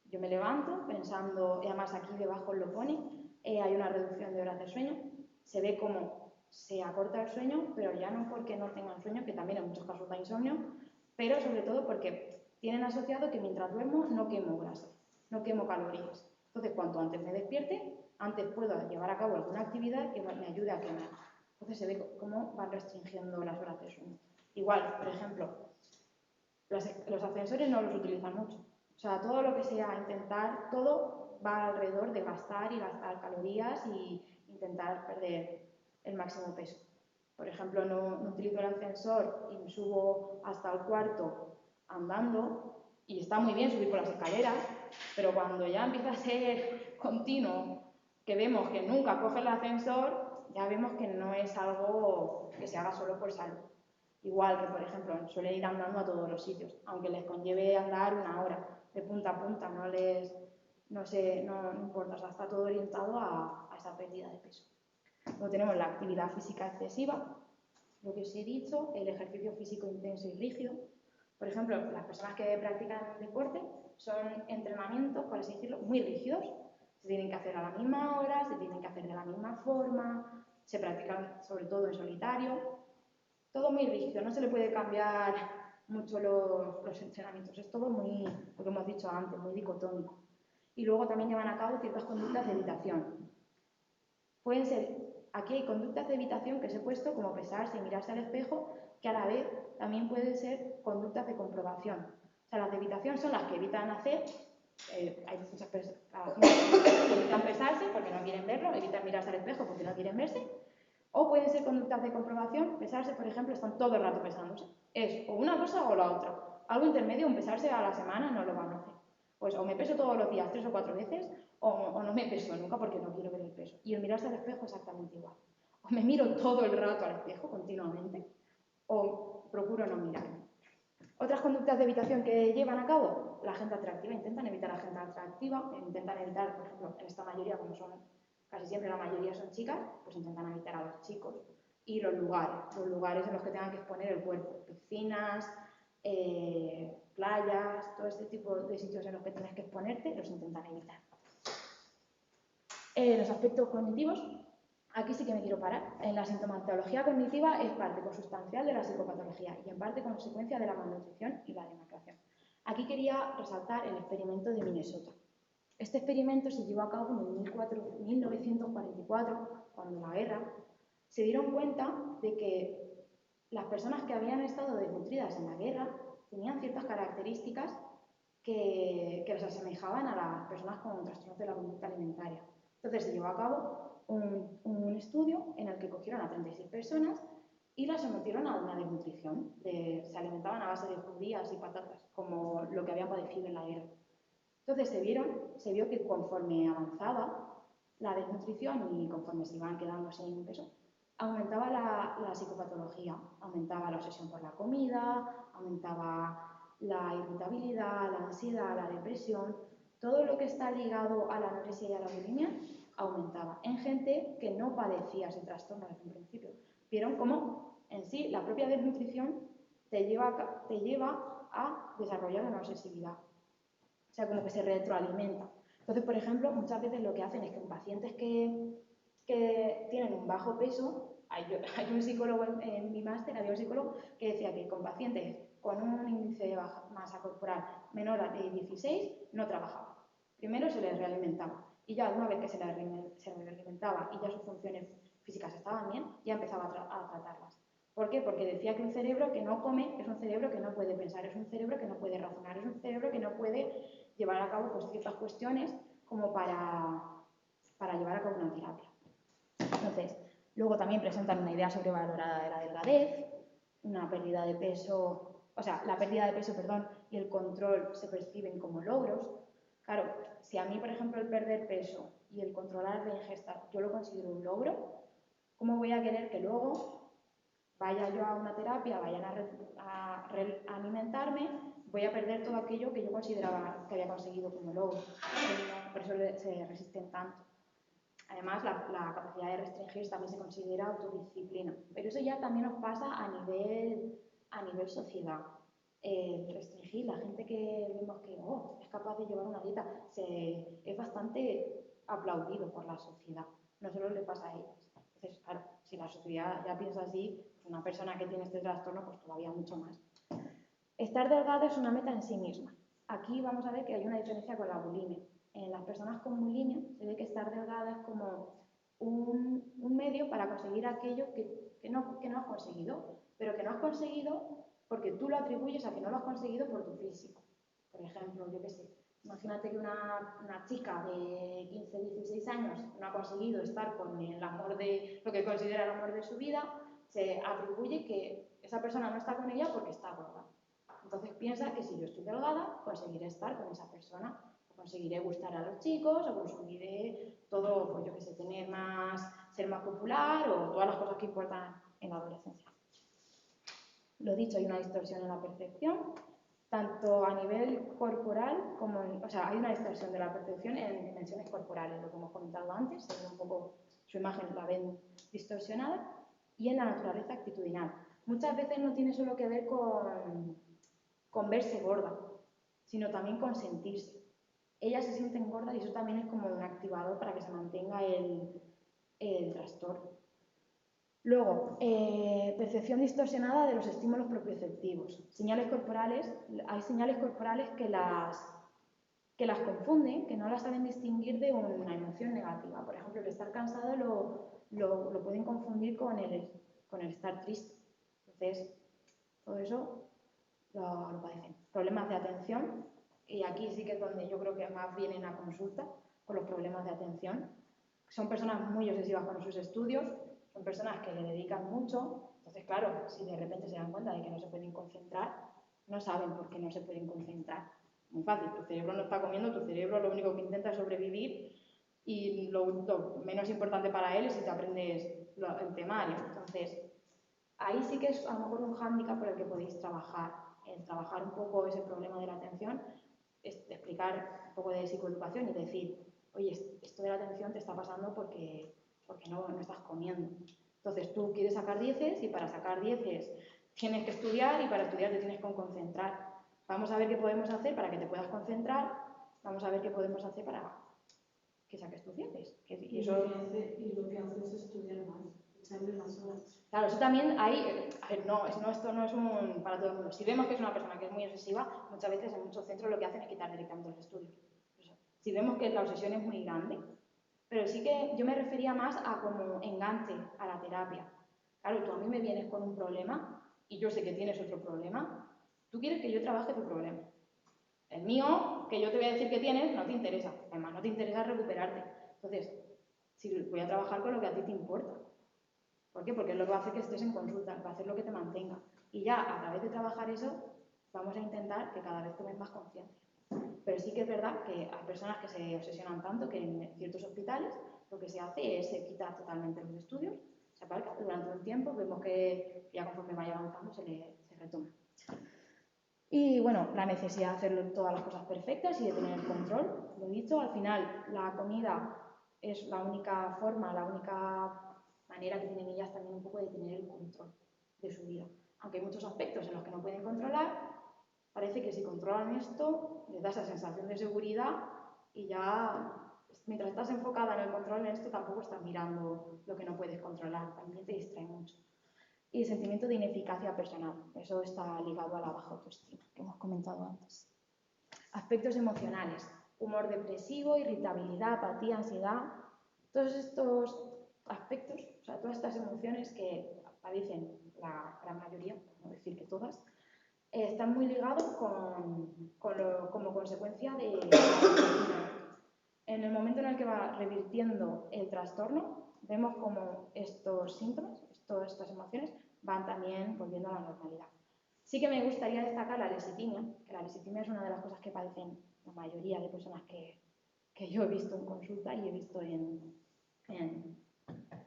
Yo me levanto pensando, y además aquí debajo lo pone, hay una reducción de horas de sueño. Se ve cómo se acorta el sueño, pero ya no porque no tengan sueño, que también en muchos casos da insomnio, pero sobre todo porque tienen asociado que mientras duermo no quemo grasa, no quemo calorías. Entonces, cuanto antes me despierte, antes puedo llevar a cabo alguna actividad que me ayude a quemar. Entonces se ve cómo van restringiendo las horas de sueño. Igual, por ejemplo, los ascensores no los utilizan mucho. O sea, todo lo que sea intentar, todo va alrededor de gastar y gastar calorías y intentar perder el máximo peso. Por ejemplo, no utilizo el ascensor y me subo hasta el cuarto andando, y está muy bien subir por las escaleras, pero cuando ya empieza a ser continuo, que vemos que nunca coge el ascensor, ya vemos que no es algo que se haga solo por salud. Igual que, por ejemplo, suelen ir andando a todos los sitios, aunque les conlleve andar 1 hora. de punta a punta, no importa, o sea, está todo orientado a esa pérdida de peso. Luego tenemos la actividad física excesiva, lo que os he dicho, el ejercicio físico intenso y rígido. Por ejemplo, las personas que practican deporte son entrenamientos, por así decirlo, muy rígidos. Se tienen que hacer a la misma hora, se tienen que hacer de la misma forma, se practican sobre todo en solitario. Todo muy rígido, no se le puede cambiar mucho los entrenamientos. Es todo muy, lo que hemos dicho antes, muy dicotómico. Y luego también llevan a cabo ciertas conductas de evitación. Pueden ser, aquí hay conductas de evitación que os he puesto como pesarse y mirarse al espejo, que a la vez también pueden ser conductas de comprobación. O sea, las de evitación son las que evitan hacer, hay muchas personas que evitan pesarse porque no quieren verlo, evitan mirarse al espejo porque no quieren verse, o pueden ser conductas de comprobación, pesarse, por ejemplo, están todo el rato pesándose. Es o una cosa o la otra. Algo intermedio, un pesarse a la semana, no lo van a hacer. Pues o me peso todos los días 3 o 4 veces, o no me peso nunca porque no quiero ver el peso. Y el mirarse al espejo exactamente igual. O me miro todo el rato al espejo continuamente, o procuro no mirarme. Otras conductas de evitación que llevan a cabo, la gente atractiva. Intentan evitar la gente atractiva, intentan evitar, por ejemplo, en esta mayoría, como son casi siempre la mayoría son chicas, pues intentan evitar a los chicos. Y los lugares en los que tengan que exponer el cuerpo, piscinas, playas, todo este tipo de sitios en los que tienes que exponerte, los intentan evitar. Los aspectos cognitivos, aquí sí que me quiero parar. La sintomatología cognitiva es parte consustancial de la psicopatología y en parte consecuencia de la malnutrición y la demacración. Aquí quería resaltar el experimento de Minnesota. Este experimento se llevó a cabo en 1944, cuando la guerra. Se dieron cuenta de que las personas que habían estado desnutridas en la guerra tenían ciertas características que los asemejaban a las personas con trastornos de la conducta alimentaria. Entonces se llevó a cabo un estudio en el que cogieron a 36 personas y las sometieron a una desnutrición. Se alimentaban a base de judías y patatas, como lo que habían padecido en la guerra. Entonces se vio que conforme avanzaba la desnutrición y conforme se iban quedando sin peso, aumentaba la psicopatología, aumentaba la obsesión por la comida, aumentaba la irritabilidad, la ansiedad, la depresión, todo lo que está ligado a la anorexia y a la bulimia aumentaba en gente que no padecía ese trastorno desde un principio. Vieron cómo en sí la propia desnutrición te lleva a desarrollar una obsesividad. O sea, como que se retroalimenta. Entonces, por ejemplo, muchas veces lo que hacen es que en pacientes que tienen un bajo peso, hay un psicólogo en mi máster, había un psicólogo que decía que con pacientes con un índice de masa corporal menor a 16 no trabajaba. Primero se les realimentaba y ya una vez que se les realimentaba y ya sus funciones físicas estaban bien, ya empezaba a tratarlas. ¿Por qué? Porque decía que un cerebro que no come es un cerebro que no puede pensar, es un cerebro que no puede razonar, es un cerebro que no puede llevar a cabo pues, ciertas cuestiones como para llevar a cabo una terapia. Entonces, luego también presentan una idea sobrevalorada de la delgadez, una pérdida de peso, o sea, la pérdida de peso, perdón, y el control se perciben como logros. Claro, si a mí, por ejemplo, el perder peso y el controlar la ingesta yo lo considero un logro, ¿cómo voy a querer que luego vaya yo a una terapia, vayan a alimentarme, voy a perder todo aquello que yo consideraba que había conseguido como logro? Por eso se resisten tanto. Además, la capacidad de restringir también se considera autodisciplina. Pero eso ya también nos pasa a nivel sociedad. Restringir, la gente que vemos que es capaz de llevar una dieta, es bastante aplaudido por la sociedad. No solo le pasa a ellas. Entonces, claro, si la sociedad ya piensa así, pues una persona que tiene este trastorno, pues todavía mucho más. Estar delgado es una meta en sí misma. Aquí vamos a ver que hay una diferencia con la bulimia. En las personas con bulimia se ve que estar delgada es como un medio para conseguir aquello que no has conseguido, pero que no has conseguido porque tú lo atribuyes a que no lo has conseguido por tu físico. Por ejemplo, yo qué sé, imagínate que una chica de 15, 16 años no ha conseguido estar con el amor de lo que considera el amor de su vida, se atribuye que esa persona no está con ella porque está gorda. Entonces piensa que si yo estoy delgada, conseguiré estar con esa persona, o conseguiré gustar a los chicos, o conseguiré todo, pues yo qué sé, ser más popular, o todas las cosas que importan en la adolescencia. Lo dicho, hay una distorsión en la percepción. tanto a nivel corporal como, o sea, hay una distorsión de la percepción en dimensiones corporales, lo que hemos comentado antes, según un poco su imagen la ven distorsionada, y en la naturaleza actitudinal. Muchas veces no tiene solo que ver con verse gorda, sino también con sentirse. Ellas se sienten gordas y eso también es como un activador para que se mantenga el trastorno. Luego, percepción distorsionada de los estímulos propioceptivos. Señales corporales, hay señales corporales que las confunden, que no las saben distinguir de una emoción negativa. Por ejemplo, el estar cansado lo pueden confundir con el estar triste. Entonces, todo eso lo padecen. Problemas de atención, y aquí sí que es donde yo creo que más vienen a consulta con los problemas de atención. Son personas muy obsesivas con sus estudios, son personas que le dedican mucho, entonces claro, si de repente se dan cuenta de que no se pueden concentrar, no saben por qué no se pueden concentrar. Muy fácil, tu cerebro no está comiendo, tu cerebro lo único que intenta es sobrevivir y lo menos importante para él es si te aprendes el temario. Entonces, ahí sí que es a lo mejor un hándicap por el que podéis trabajar, en trabajar un poco ese problema de la atención, explicar un poco de psicoeducación y decir, oye, esto de la atención te está pasando porque no estás comiendo. Entonces tú quieres sacar 10 y para sacar 10 tienes que estudiar y para estudiar te tienes que concentrar. Vamos a ver qué podemos hacer para que te puedas concentrar, vamos a ver qué podemos hacer para que saques tus 10. Y lo que hace es estudiar más, echarle más horas. Claro, eso también hay, esto no es un para todo el mundo. Si vemos que es una persona que es muy obsesiva, muchas veces en muchos centros lo que hacen es quitar directamente los estudios. Si vemos que la obsesión es muy grande, pero sí que yo me refería más a como enganche a la terapia. Claro, tú a mí me vienes con un problema y yo sé que tienes otro problema, tú quieres que yo trabaje tu problema. El mío, que yo te voy a decir que tienes, no te interesa. Además, no te interesa recuperarte. Entonces, si voy a trabajar con lo que a ti te importa. ¿Por qué? Porque es lo que va a hacer que estés en consulta, va a hacer lo que te mantenga. Y ya, a través de trabajar eso, vamos a intentar que cada vez tomes más conciencia. Pero sí que es verdad que hay personas que se obsesionan tanto que en ciertos hospitales lo que se hace es quitar totalmente los estudios, se aparca durante un tiempo, vemos que ya conforme vaya avanzando se retoma. Y bueno, la necesidad de hacer todas las cosas perfectas y de tener el control. Lo he dicho, al final la comida es la única forma, la única manera que tienen ellas también un poco de tener el control de su vida. Aunque hay muchos aspectos en los que no pueden controlar, parece que si controlan esto, les da esa sensación de seguridad y ya, mientras estás enfocada en el control en esto, tampoco estás mirando lo que no puedes controlar, también te distrae mucho. Y sentimiento de ineficacia personal, eso está ligado a la baja autoestima, que hemos comentado antes. Aspectos emocionales, humor depresivo, irritabilidad, apatía, ansiedad, todos estos aspectos, o sea, todas estas emociones que aparecen la gran mayoría, por no decir que todas, están muy ligados como consecuencia de en el momento en el que va revirtiendo el trastorno, vemos como estos síntomas, estas emociones, van también volviendo a la normalidad. Sí que me gustaría destacar la lesitimia, que la lesitimia es una de las cosas que padecen la mayoría de personas que yo he visto en consulta y he visto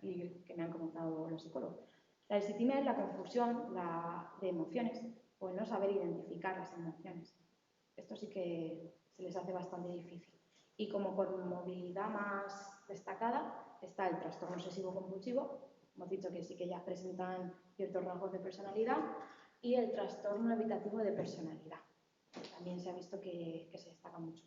y que me han comentado los psicólogos. La lesitimia es la confusión de emociones o el no saber identificar las emociones. Esto sí que se les hace bastante difícil. Y como movilidad más destacada está el trastorno obsesivo compulsivo, hemos dicho que sí que ya presentan ciertos rasgos de personalidad, y el trastorno evitativo de personalidad. También se ha visto que se destaca mucho.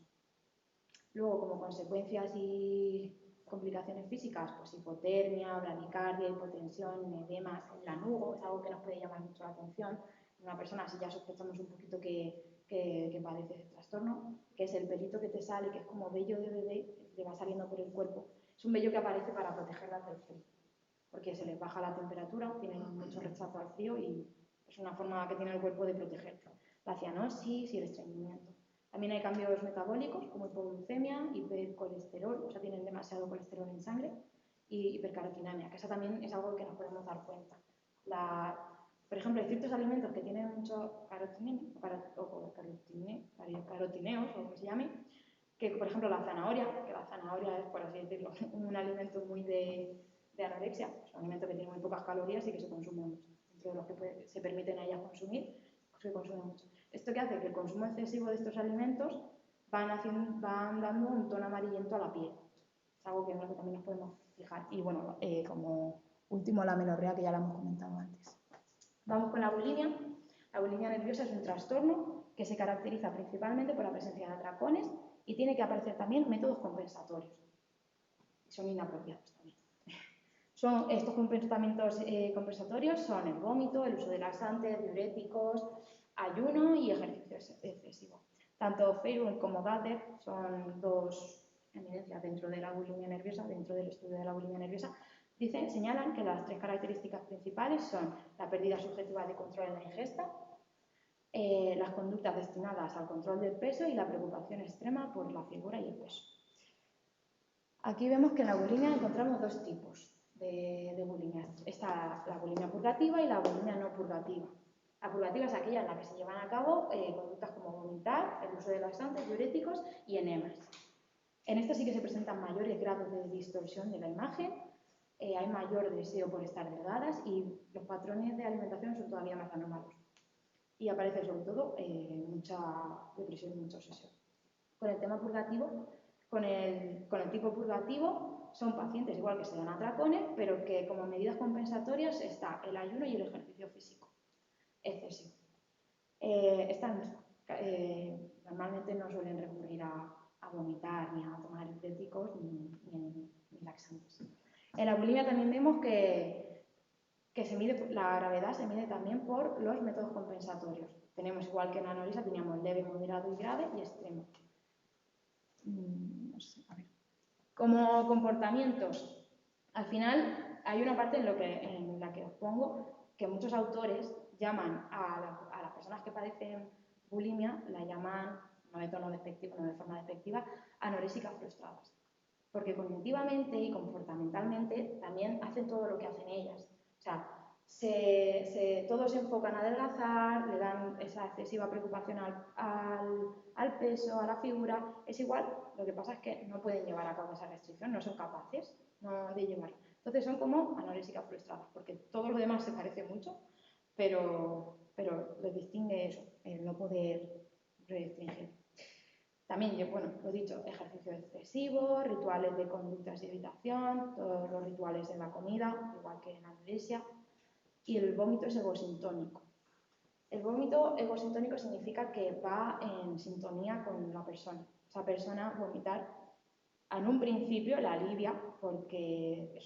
Luego, como consecuencias y complicaciones físicas, pues hipotermia, bradicardia, hipotensión, edemas, el lanugo, es algo que nos puede llamar mucho la atención. Una persona, si ya sospechamos un poquito que padece ese trastorno, que es el pelito que te sale, que es como vello de bebé, que te va saliendo por el cuerpo. Es un vello que aparece para protegerlas del frío, porque se les baja la temperatura, tienen mucho rechazo al frío y es una forma que tiene el cuerpo de protegerte. La cianosis y el estreñimiento. También hay cambios metabólicos como hipoglucemia, hipercolesterol, o sea, tienen demasiado colesterol en sangre, y hipercarotinemia, que eso también es algo que nos podemos dar cuenta. Por ejemplo, hay ciertos alimentos que tienen mucho carotineos, o como se llame, que por ejemplo la zanahoria, que la zanahoria es, por así decirlo, un alimento muy de anorexia, es un alimento que tiene muy pocas calorías y que se consume mucho. Entre los que se permiten a ellas consumir, pues se consume mucho. Esto que hace que el consumo excesivo de estos alimentos van dando un tono amarillento a la piel. Es algo que en lo que también nos podemos fijar. Y bueno, como último, la menorrea, que ya la hemos comentado antes. Vamos con la bulimia. La bulimia nerviosa es un trastorno que se caracteriza principalmente por la presencia de atracones y tiene que aparecer también métodos compensatorios. Son inapropiados también. Estos comportamientos compensatorios son el vómito, el uso de laxantes, diuréticos, ayuno y ejercicio excesivo. Tanto Feiruel como Gatter son dos eminencias dentro de la bulimia nerviosa, dentro del estudio de la bulimia nerviosa, señalan que las 3 características principales son la pérdida subjetiva de control en la ingesta, las conductas destinadas al control del peso y la preocupación extrema por la figura y el peso. Aquí vemos que en la bulimia encontramos 2 tipos de bulimia. Está la bulimia purgativa y la bulimia no purgativa. La purgativa es aquella en la que se llevan a cabo conductas como vomitar, el uso de laxantes, diuréticos y enemas. En esta sí que se presentan mayores grados de distorsión de la imagen, hay mayor deseo por estar delgadas y los patrones de alimentación son todavía más anormales. Y aparece sobre todo mucha depresión y mucha obsesión. Con el tema purgativo, con el tipo purgativo, son pacientes igual que se dan atracones, pero que como medidas compensatorias está el ayuno y el ejercicio físico excesivo. Normalmente no suelen recurrir a vomitar, ni a tomar diuréticos, ni laxantes. En la bulimia también vemos que la gravedad se mide también por los métodos compensatorios. Tenemos, igual que en la anorexia, teníamos leve, moderado y grave y extremo. No sé, a ver. Como comportamientos, al final hay una parte en la que os pongo que muchos autores llaman a las personas que padecen bulimia, la llaman, no de tono despectivo, no de forma despectiva, anoréxicas frustradas. Porque cognitivamente y comportamentalmente también hacen todo lo que hacen ellas. O sea, todos se enfocan a adelgazar, le dan esa excesiva preocupación al peso, a la figura. Es igual, lo que pasa es que no pueden llevar a cabo esa restricción, no son capaces de llevarla. Entonces son como anoréxicas frustradas, porque todo lo demás se parece mucho, pero les distingue eso, el no poder restringir. También, lo he dicho, ejercicio excesivo, rituales de conductas de evitación, todos los rituales en la comida, igual que en la anorexia, y el vómito es egosintónico. El vómito egosintónico significa que va en sintonía con la persona. Esa persona vomitar, en un principio la alivia porque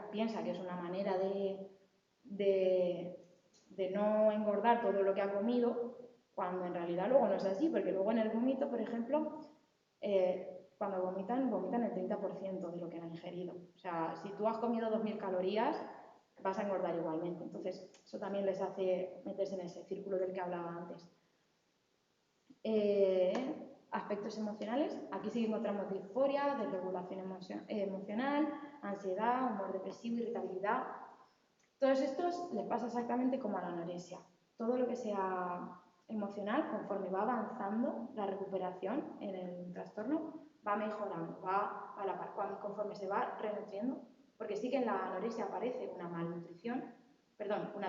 piensa que es una manera de no engordar todo lo que ha comido, cuando en realidad luego no es así, porque luego en el vómito, por ejemplo, cuando vomitan el 30% de lo que han ingerido. O sea, si tú has comido 2.000 calorías, vas a engordar igualmente. Entonces, eso también les hace meterse en ese círculo del que hablaba antes. Aspectos emocionales. Aquí sí encontramos disforia, desregulación emocional, ansiedad, humor depresivo, irritabilidad. Todos estos les pasa exactamente como a la anorexia. Todo lo que sea emocional, conforme va avanzando la recuperación en el trastorno, va mejorando, va a la par, conforme se va renutriendo, porque sí que en la anorexia aparece una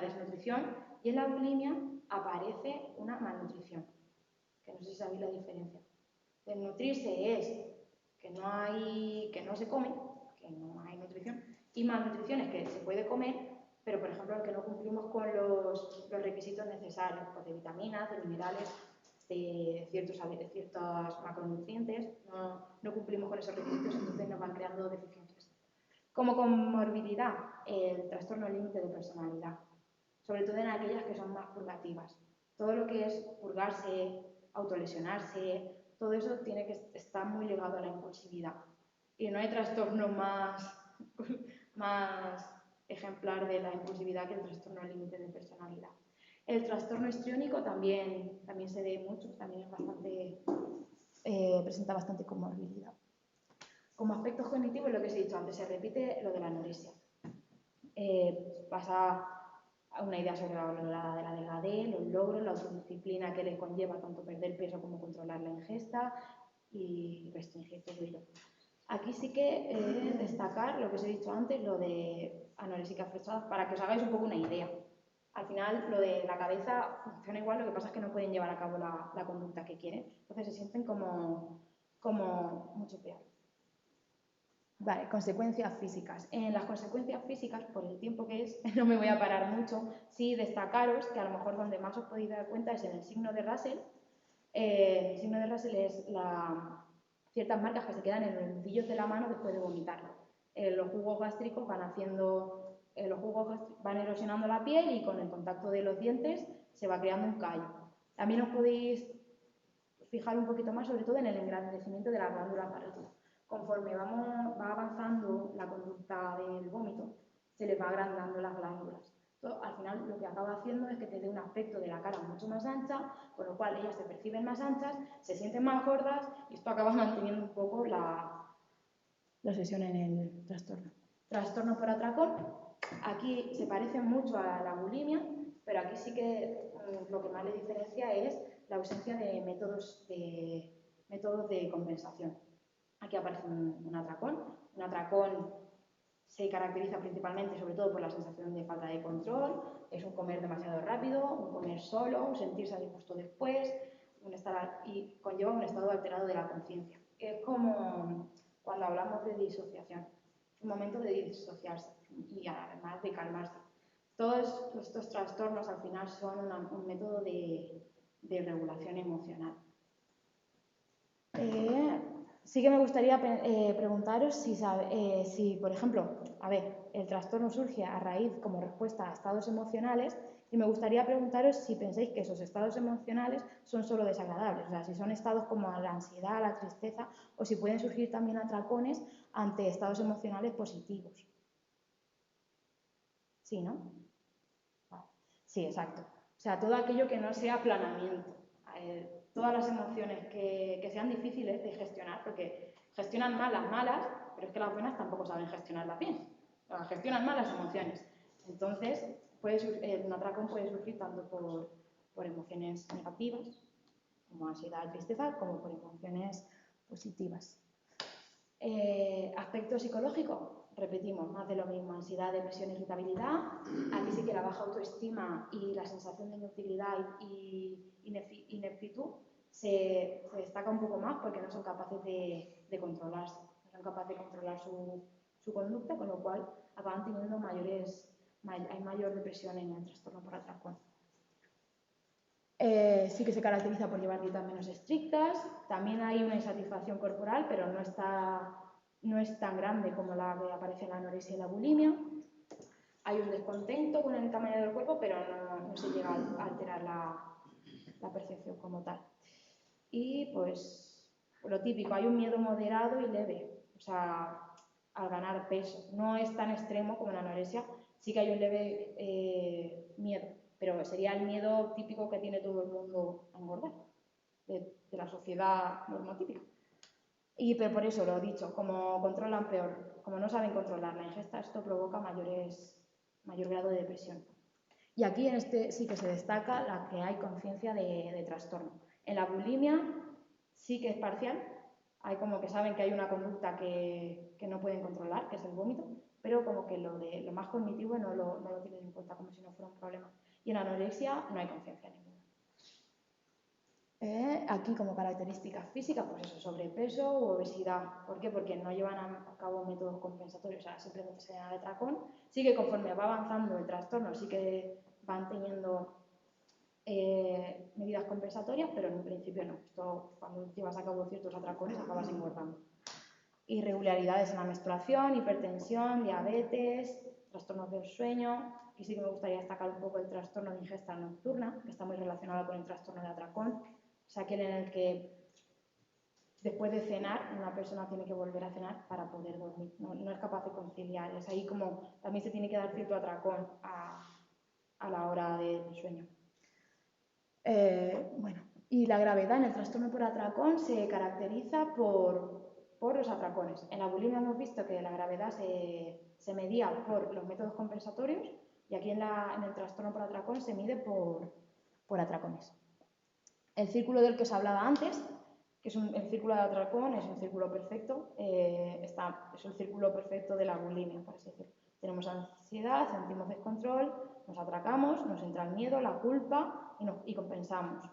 desnutrición, y en la bulimia aparece una malnutrición, que no sé si sabéis la diferencia. Desnutrirse es que no se come, que no hay nutrición, y malnutrición es que se puede comer, pero por ejemplo que no cumplimos con los requisitos necesarios, pues de vitaminas, de minerales, de ciertos macronutrientes, no cumplimos con esos requisitos, entonces nos van creando deficiencias. Como comorbilidad, el trastorno límite de personalidad, sobre todo en aquellas que son más purgativas. Todo lo que es purgarse, autolesionarse, todo eso tiene que estar muy ligado a la impulsividad. Y no hay trastorno más ejemplar de la impulsividad que el trastorno límite de personalidad. El trastorno histriónico también se ve mucho, también es presenta bastante comorbilidad. Como aspectos cognitivos, lo que os he dicho antes, se repite lo de la anorexia. Pasa a una idea sobre la de la delgadez, los logros, la autodisciplina que le conlleva tanto perder peso como controlar la ingesta y restringir todo ello. Aquí sí que destacar lo que os he dicho antes, lo de anoréxicas frustradas, para que os hagáis un poco una idea. Al final, lo de la cabeza funciona igual, lo que pasa es que no pueden llevar a cabo la conducta que quieren. Entonces se sienten como mucho peor. Vale, consecuencias físicas. En las consecuencias físicas, por el tiempo que es, no me voy a parar mucho. Sí destacaros que a lo mejor donde más os podéis dar cuenta es en el signo de Russell. El signo de Russell es ciertas marcas que se quedan en los nudillos de la mano después de vomitar. Los jugos gástricos van erosionando la piel y con el contacto de los dientes se va creando un callo. También os podéis fijar un poquito más, sobre todo en el engrandecimiento de la glándula parótida. Conforme va avanzando la conducta del vómito, se les va agrandando las glándulas. Esto, al final, lo que acaba haciendo es que te dé un aspecto de la cara mucho más ancha, con lo cual ellas se perciben más anchas, se sienten más gordas y esto acaba manteniendo un poco la obsesión en el trastorno. Trastorno por atracón. Aquí se parece mucho a la bulimia, pero aquí sí que lo que más le diferencia es la ausencia de métodos de compensación. Aquí aparece un atracón. Un atracón se caracteriza principalmente, sobre todo, por la sensación de falta de control. Es un comer demasiado rápido, un comer solo, un sentirse a disgusto después, y conlleva un estado alterado de la conciencia. Es como cuando hablamos de disociación. Es un momento de disociarse y además de calmarse. Todos estos trastornos al final son un método de regulación emocional. Sí que me gustaría preguntaros si, por ejemplo, el trastorno surge a raíz como respuesta a estados emocionales, y me gustaría preguntaros si pensáis que esos estados emocionales son solo desagradables, o sea, si son estados como la ansiedad, la tristeza, o si pueden surgir también atracones ante estados emocionales positivos. Sí, ¿no? Sí, exacto. O sea, todo aquello que no sea aplanamiento. Todas las emociones que sean difíciles de gestionar, porque gestionan mal las malas, pero es que las buenas tampoco saben gestionarlas bien. Gestionan mal las emociones. Entonces, un atracón puede surgir tanto por emociones negativas, como ansiedad, tristeza, como por emociones positivas. Aspecto psicológico, repetimos, más de lo mismo, ansiedad, depresión, irritabilidad. Aquí sí que la baja autoestima y la sensación de inutilidad y ineptitud se destaca un poco más porque no son capaces de controlarse, no son capaces de controlar su conducta, con lo cual acaban teniendo hay mayor depresión en el trastorno por atracón. Sí que se caracteriza por llevar dietas menos estrictas. También hay una insatisfacción corporal, pero no es tan grande como la que aparece en la anorexia y la bulimia. Hay un descontento con el tamaño del cuerpo, pero no se llega a alterar la percepción como tal. Y pues lo típico, hay un miedo moderado y leve, o sea, al ganar peso. No es tan extremo como la anorexia, sí que hay un leve miedo, pero sería el miedo típico que tiene todo el mundo a engordar, de la sociedad normotípica. Pero por eso lo he dicho, como controlan peor, como no saben controlar la ingesta, esto provoca mayor grado de depresión. Y aquí en este sí que se destaca la que hay conciencia de trastorno. En la bulimia sí que es parcial, hay como que saben que hay una conducta que no pueden controlar, que es el vómito, pero como que lo más cognitivo no lo tienen en cuenta como si no fuera un problema. Y en la anorexia no hay conciencia ninguna. Aquí como características físicas, pues eso, sobrepeso u obesidad. ¿Por qué? Porque no llevan a cabo métodos compensatorios, o sea, simplemente se dan de atracón. Sí que conforme va avanzando el trastorno, sí que van teniendo medidas compensatorias, pero en un principio no. Esto, cuando llevas a cabo ciertos atracones, acabas engordando. Irregularidades en la menstruación, hipertensión, diabetes, trastornos del sueño. Aquí sí que me gustaría destacar un poco el trastorno de ingesta nocturna, que está muy relacionado con el trastorno de atracón. O sea, aquel en el que después de cenar una persona tiene que volver a cenar para poder dormir. No es capaz de conciliar. Es ahí como también se tiene que dar cierto atracón a la hora del sueño. Y la gravedad en el trastorno por atracón se caracteriza por los atracones. En la bulimia hemos visto que la gravedad se medía por los métodos compensatorios y aquí en el trastorno por atracón se mide por atracones. El círculo del que os hablaba antes, que es el círculo de atracón, es un círculo perfecto, es el círculo perfecto de la bulimia, por así decirlo. Tenemos ansiedad, sentimos descontrol, nos atracamos, nos entra el miedo, la culpa y compensamos.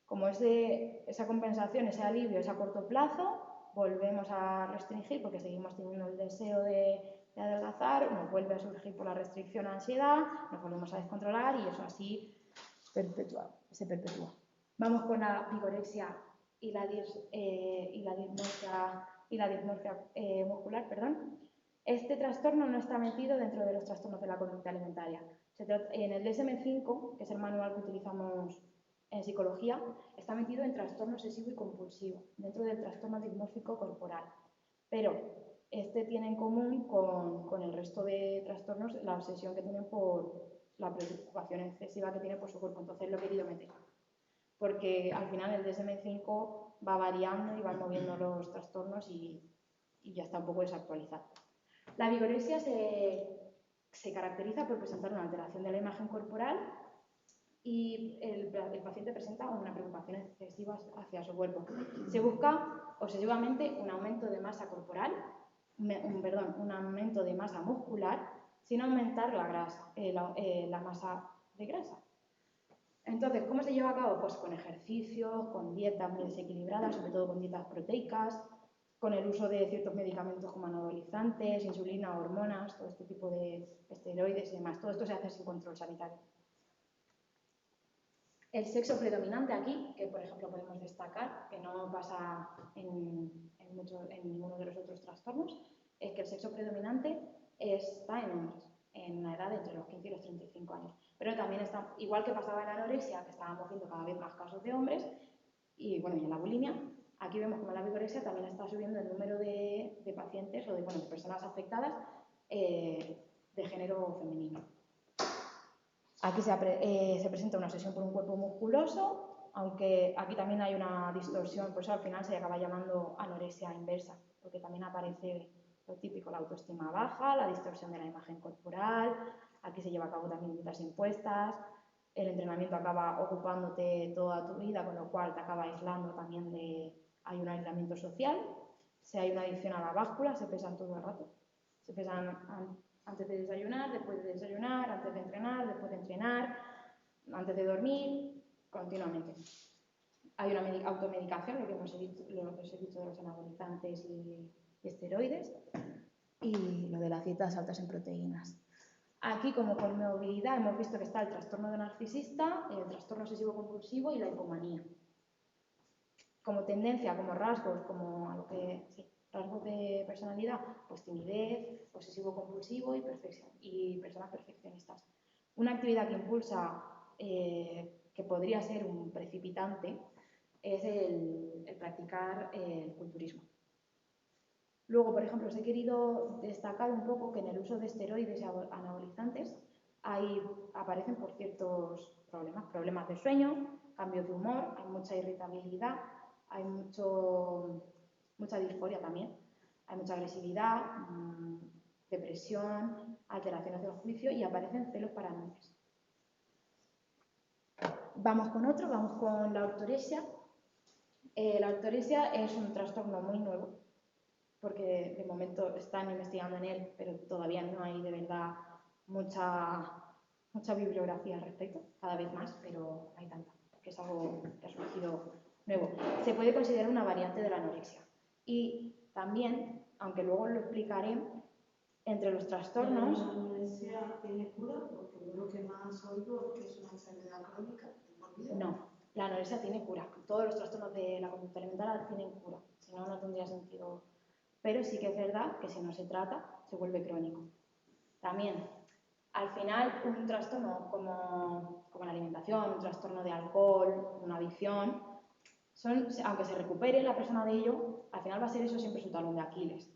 Como esa compensación, ese alivio es a corto plazo, volvemos a restringir porque seguimos teniendo el deseo de adelgazar, nos vuelve a surgir por la restricción ansiedad, nos volvemos a descontrolar y eso así se perpetúa. Vamos con la vigorexia y la dismorfia muscular, perdón. Este trastorno no está metido dentro de los trastornos de la conducta alimentaria. En el DSM-5, que es el manual que utilizamos en psicología, está metido en trastorno obsesivo y compulsivo, dentro del trastorno dismórfico corporal. Pero este tiene en común con el resto de trastornos la obsesión que tienen por la preocupación excesiva que tiene por su cuerpo. Entonces lo he querido meter. Porque al final el DSM-5 va variando y va moviendo los trastornos y ya está un poco desactualizado. La vigorexia se caracteriza por presentar una alteración de la imagen corporal y el paciente presenta una preocupación excesiva hacia su cuerpo. Se busca obsesivamente un aumento de masa corporal, un aumento de masa muscular, sin aumentar la masa de grasa. Entonces, ¿cómo se lleva a cabo? Pues con ejercicios, con dietas muy desequilibradas, sobre todo con dietas proteicas, con el uso de ciertos medicamentos como anabolizantes, insulina, hormonas, todo este tipo de esteroides y demás. Todo esto se hace sin control sanitario. El sexo predominante aquí, que por ejemplo podemos destacar, que no pasa en ninguno de los otros trastornos, es que el sexo predominante está en hombres, en una edad entre los 15 y los 35 años. Pero también está, igual que pasaba en la anorexia, que estábamos viendo cada vez más casos de hombres, y bueno, y en la bulimia, aquí vemos como en la vigorexia también está subiendo el número de pacientes o de personas afectadas de género femenino. Aquí se presenta una obsesión por un cuerpo musculoso, aunque aquí también hay una distorsión, por eso al final se acaba llamando anorexia inversa, porque también aparece lo típico, la autoestima baja, la distorsión de la imagen corporal, aquí se lleva a cabo también dietas impuestas, el entrenamiento acaba ocupándote toda tu vida, con lo cual te acaba aislando también hay un aislamiento social, si hay una adicción a la báscula, se pesan todo el rato, se pesan antes de desayunar, después de desayunar, antes de entrenar, después de entrenar, antes de dormir, continuamente. Hay una automedicación, lo que os he dicho de los anabolizantes y esteroides, y lo de las dietas altas en proteínas. Aquí, como comorbilidad, hemos visto que está el trastorno de narcisista, el trastorno obsesivo-compulsivo y la hipomanía. Como tendencia, como rasgos, rasgos de personalidad, pues timidez, obsesivo-compulsivo y personas perfeccionistas. Una actividad que impulsa, que podría ser un precipitante, es el practicar el culturismo. Luego, por ejemplo, os he querido destacar un poco que en el uso de esteroides y anabolizantes aparecen por ciertos problemas de sueño, cambios de humor, hay mucha irritabilidad, hay mucha disforia también, hay mucha agresividad, depresión, alteraciones del juicio y aparecen celos paranoicos. Vamos con la ortorexia. La ortorexia es un trastorno muy nuevo, porque de momento están investigando en él, pero todavía no hay de verdad mucha bibliografía al respecto, cada vez más, pero hay tanta, que es algo que ha surgido nuevo. Se puede considerar una variante de la anorexia. Y también, aunque luego lo explicaré, entre los trastornos... ¿La anorexia tiene cura? Porque yo lo que más oigo es que es una enfermedad crónica. No, la anorexia tiene cura. Todos los trastornos de la conducta alimentaria tienen cura. Si no, no tendría sentido. Pero sí que es verdad que si no se trata, se vuelve crónico. También, al final, un trastorno como la alimentación, un trastorno de alcohol, una adicción, aunque se recupere la persona de ello, al final va a ser eso siempre su talón de Aquiles.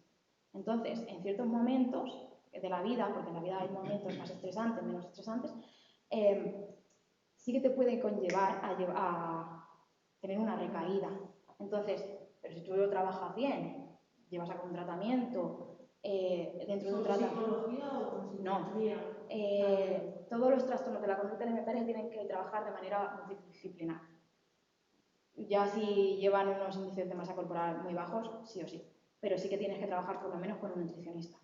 Entonces, en ciertos momentos de la vida, porque en la vida hay momentos más estresantes, menos estresantes, sí que te puede conllevar a tener una recaída. Entonces, pero si tú lo trabajas bien, llevas a cabo un tratamiento, dentro de un tratamiento... ¿Psicología o No. Todos los trastornos de la conducta alimentaria tienen que trabajar de manera multidisciplinar. Ya si llevan unos índices de masa corporal muy bajos, sí o sí. Pero sí que tienes que trabajar por lo menos con un nutricionista.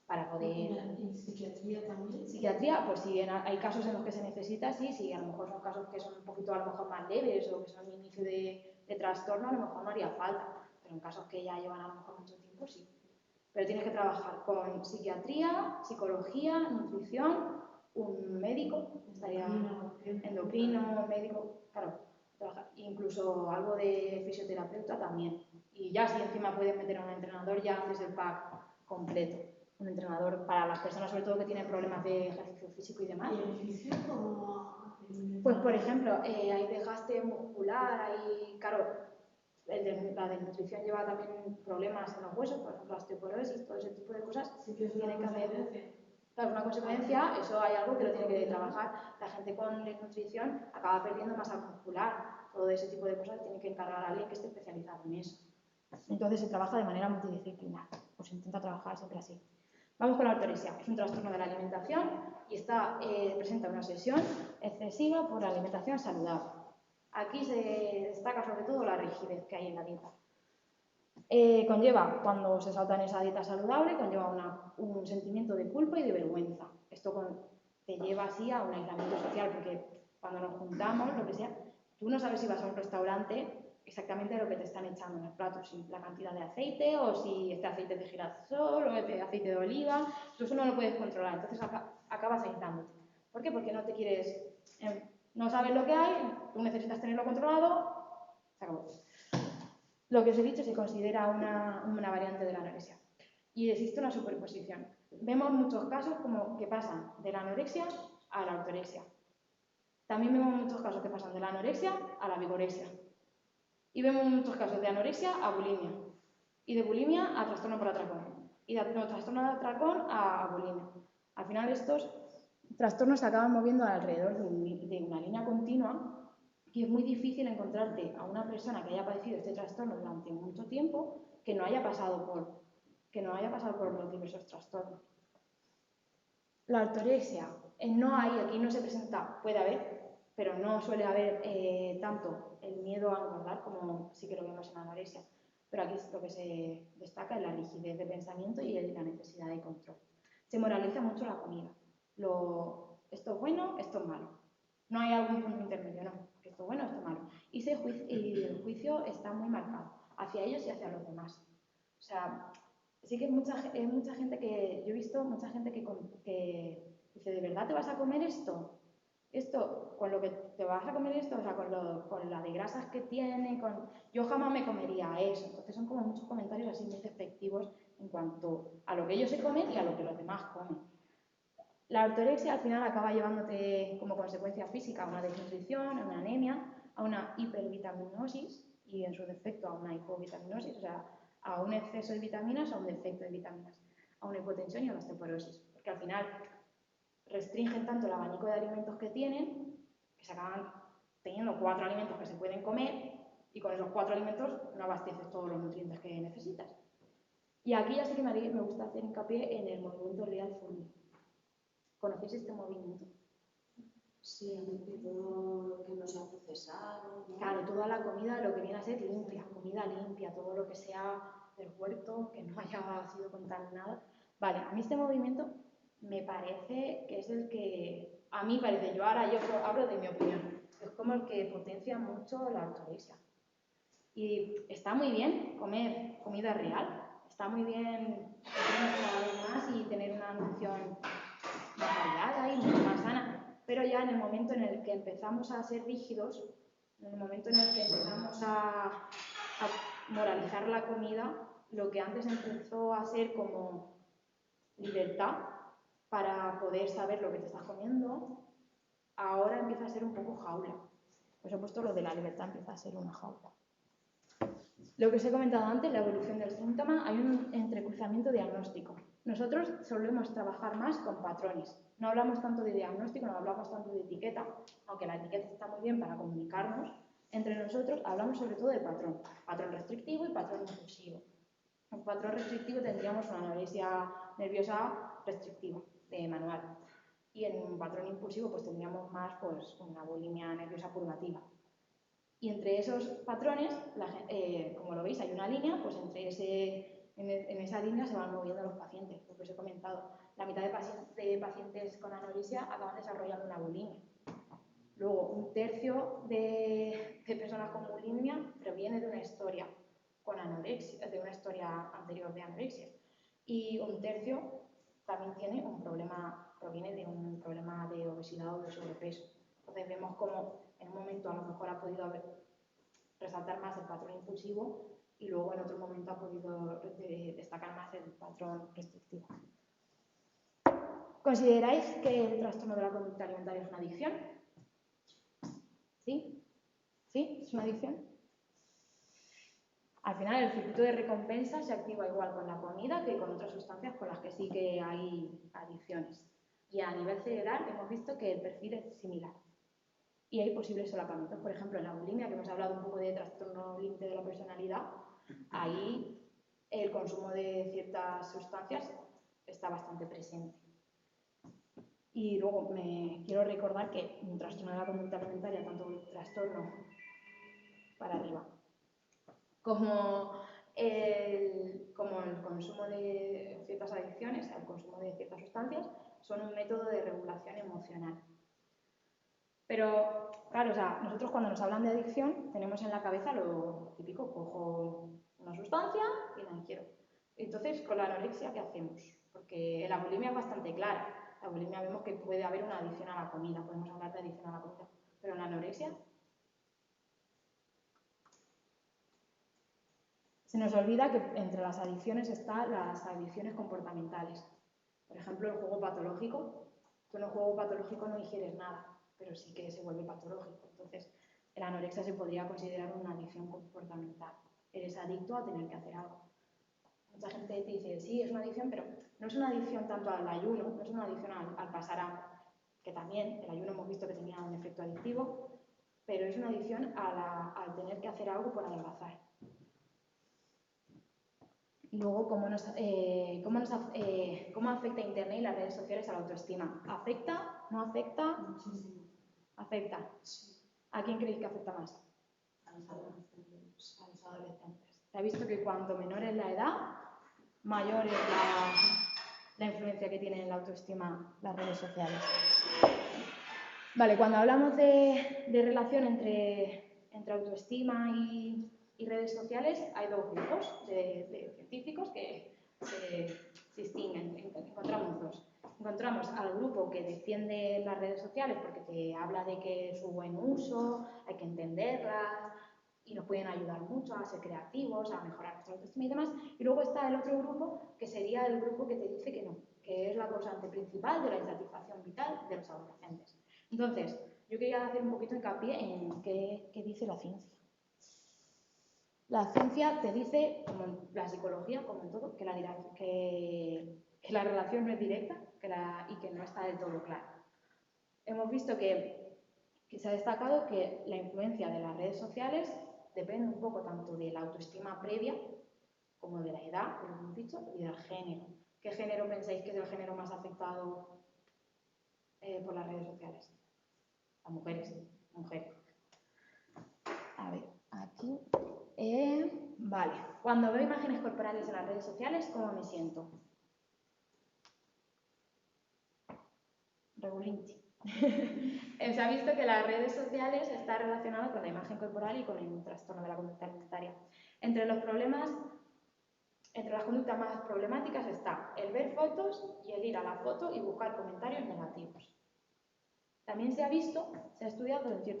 para poder... ¿En psiquiatría también? Psiquiatría, pues si hay casos en los que se necesita, sí, a lo mejor son casos que son un poquito a lo mejor más leves o que son inicio de trastorno, a lo mejor no haría falta, pero en casos que ya llevan a lo mejor mucho tiempo, sí. Pero tienes que trabajar con psiquiatría, psicología, nutrición, un médico, estaría endocrino, médico, claro, incluso algo de fisioterapeuta también. Y ya si encima puedes meter a un entrenador, ya haces el pack completo. Un entrenador para las personas sobre todo que tienen problemas de ejercicio físico y demás. ¿Y el fisio cómo? Pues por ejemplo, hay desgaste muscular, hay, claro, la de nutrición lleva también problemas en los huesos, por ejemplo, la osteoporosis, todo ese tipo de cosas. Sí que es una consecuencia. Claro, una consecuencia, eso hay algo que lo tiene que trabajar. La gente con desnutrición acaba perdiendo masa muscular, todo ese tipo de cosas tiene que encargar a alguien que esté especializado en eso. Entonces se trabaja de manera multidisciplinar, pues se intenta trabajar siempre así. Vamos con la ortorexia, es un trastorno de la alimentación y presenta una obsesión excesiva por la alimentación saludable. Aquí se destaca sobre todo la rigidez que hay en la dieta. Conlleva, cuando se salta en esa dieta saludable, conlleva un sentimiento de culpa y de vergüenza. Esto te lleva así a un aislamiento social, porque cuando nos juntamos, lo que sea, tú no sabes si vas a un restaurante exactamente lo que te están echando en el plato, si la cantidad de aceite o si este aceite es de girasol o este aceite de oliva, tú eso no lo puedes controlar, entonces acabas aislándote. ¿Por qué? Porque no te quieres, no sabes lo que hay, tú necesitas tenerlo controlado, se acabó. Lo que os he dicho se considera una variante de la anorexia y existe una superposición. Vemos muchos casos como que pasan de la anorexia a la ortorexia. También vemos muchos casos que pasan de la anorexia a la vigorexia. Y vemos muchos casos de anorexia a bulimia. Y de bulimia a trastorno por atracón. Y de trastorno de atracón a bulimia. Al final estos trastornos se acaban moviendo alrededor de una línea continua y es muy difícil encontrarte a una persona que haya padecido este trastorno durante mucho tiempo que no haya pasado por los diversos trastornos. La ortorexia, aquí no se presenta, puede haber, pero no suele haber tanto el miedo a engordar como sí que lo vemos en la anorexia. Pero aquí lo que se destaca es la rigidez de pensamiento y la necesidad de control. Se moraliza mucho la comida. Esto es bueno, esto es malo. No hay algún punto intermedio, no. Esto es bueno, esto es malo. Y el juicio está muy marcado hacia ellos y hacia los demás. O sea, sí que hay mucha gente que... Yo he visto mucha gente que dice, ¿de verdad te vas a comer esto? Esto, con lo que te vas a comer esto, o sea, con la de grasas que tiene, yo jamás me comería eso. Entonces son como muchos comentarios así muy despectivos en cuanto a lo que ellos se comen y a lo que los demás comen. La ortorexia al final acaba llevándote como consecuencia física a una desnutrición, a una anemia, a una hipervitaminosis y en su defecto a una hipovitaminosis, o sea, a un exceso de vitaminas o a un defecto de vitaminas, a una hipotensión y a una osteoporosis, porque al final restringen tanto el abanico de alimentos que tienen que se acaban teniendo 4 alimentos que se pueden comer y con esos 4 alimentos no abasteces todos los nutrientes que necesitas. Y aquí ya sí que me gusta hacer hincapié en el movimiento real food. ¿Conocéis este movimiento? Sí, de todo lo que no se ha procesado, ¿no? Claro, toda la comida, lo que viene a ser limpia, comida limpia, todo lo que sea del huerto, que no haya sido contaminado. Vale, a mí este movimiento me parece que es el que, a mí parece, yo hablo de mi opinión, es como el que potencia mucho la ortorexia. Y está muy bien comer comida real, está muy bien comer cada vez más y tener una nutrición más variada y mucho más sana, pero ya en el momento en el que empezamos a ser rígidos, en el momento en el que empezamos a moralizar la comida, lo que antes empezó a ser como libertad para poder saber lo que te estás comiendo, ahora empieza a ser un poco jaula. Por supuesto, lo de la libertad empieza a ser una jaula. Lo que os he comentado antes, la evolución del síntoma, hay un entrecruzamiento diagnóstico. Nosotros solemos trabajar más con patrones. No hablamos tanto de diagnóstico, no hablamos tanto de etiqueta, aunque la etiqueta está muy bien para comunicarnos. Entre nosotros hablamos sobre todo del patrón. Patrón restrictivo y patrón impulsivo. En patrón restrictivo tendríamos una anorexia nerviosa restrictiva, de manual. Y en un patrón impulsivo pues tendríamos más pues, una bulimia nerviosa purgativa. Y entre esos patrones, como lo veis, hay una línea, pues entre En esa línea se van moviendo los pacientes, lo que os he comentado. La mitad de pacientes con anorexia acaban desarrollando una bulimia. Luego, un tercio de personas con bulimia proviene de una historia con anorexia, de una historia anterior de anorexia. Y un tercio también proviene de un problema de obesidad o de sobrepeso. Entonces vemos como en un momento a lo mejor ha podido resaltar más el patrón impulsivo y luego en otro momento ha podido destacar más el patrón restrictivo. ¿Consideráis que el trastorno de la conducta alimentaria es una adicción? ¿Sí? ¿Sí? ¿Es una adicción? Al final el circuito de recompensa se activa igual con la comida que con otras sustancias con las que sí que hay adicciones. Y a nivel cerebral hemos visto que el perfil es similar. Y hay posibles solapamientos. Por ejemplo, en la bulimia, que hemos hablado un poco de trastorno límite de la personalidad, ahí el consumo de ciertas sustancias está bastante presente. Y luego me quiero recordar que un trastorno de la conducta alimentaria, tanto el trastorno para arriba, como el consumo de ciertas adicciones, el consumo de ciertas sustancias, son un método de regulación emocional. Pero, claro, o sea, nosotros cuando nos hablan de adicción tenemos en la cabeza lo típico, cojo una sustancia y la ingiero. Entonces, con la anorexia, ¿qué hacemos? Porque la bulimia es bastante clara. La bulimia vemos que puede haber una adicción a la comida, podemos hablar de adicción a la comida. Pero en la anorexia se nos olvida que entre las adicciones están las adicciones comportamentales. Por ejemplo, el juego patológico. Tú en el juego patológico no ingieres nada, pero sí que se vuelve patológico. Entonces, la anorexia se podría considerar una adicción comportamental. Eres adicto a tener que hacer algo. Mucha gente te dice, sí, es una adicción, pero no es una adicción tanto al ayuno, no es una adicción al pasar hambre, que también el ayuno hemos visto que tenía un efecto adictivo, pero es una adicción al tener que hacer algo por adelgazar. Y luego, ¿cómo afecta Internet y las redes sociales a la autoestima? ¿Afecta? ¿No afecta? Muchísimo. ¿Afecta? Sí. ¿A quién creéis que afecta más? A los adolescentes. A los adolescentes. Se ha visto que cuanto menor es la edad, mayor es la influencia que tienen en la autoestima las redes sociales. Vale, cuando hablamos de relación entre autoestima y redes sociales, hay dos grupos de científicos que se distinguen. Encontramos dos. Encontramos al grupo que defiende las redes sociales porque te habla de que es su buen uso, hay que entenderlas y nos pueden ayudar mucho a ser creativos, a mejorar nuestra autoestima y demás. Y luego está el otro grupo, que sería el grupo que te dice que no, que es la causante principal de la insatisfacción vital de los adolescentes. Entonces, yo quería hacer un poquito hincapié en qué dice la ciencia. La ciencia te dice, como en la psicología, como en todo, que la relación no es directa y que no está del todo clara. Hemos visto que se ha destacado que la influencia de las redes sociales depende un poco tanto de la autoestima previa como de la edad, como hemos dicho, y del género. ¿Qué género pensáis que es el género más afectado por las redes sociales? Las mujeres. A ver, aquí. Vale. Cuando veo imágenes corporales en las redes sociales, ¿cómo me siento? Regulinchi. Se ha visto que las redes sociales están relacionadas con la imagen corporal y con el trastorno de la conducta alimentaria. Entre las conductas más problemáticas está el ver fotos y el ir a la foto y buscar comentarios negativos. También se ha visto, se ha estudiado se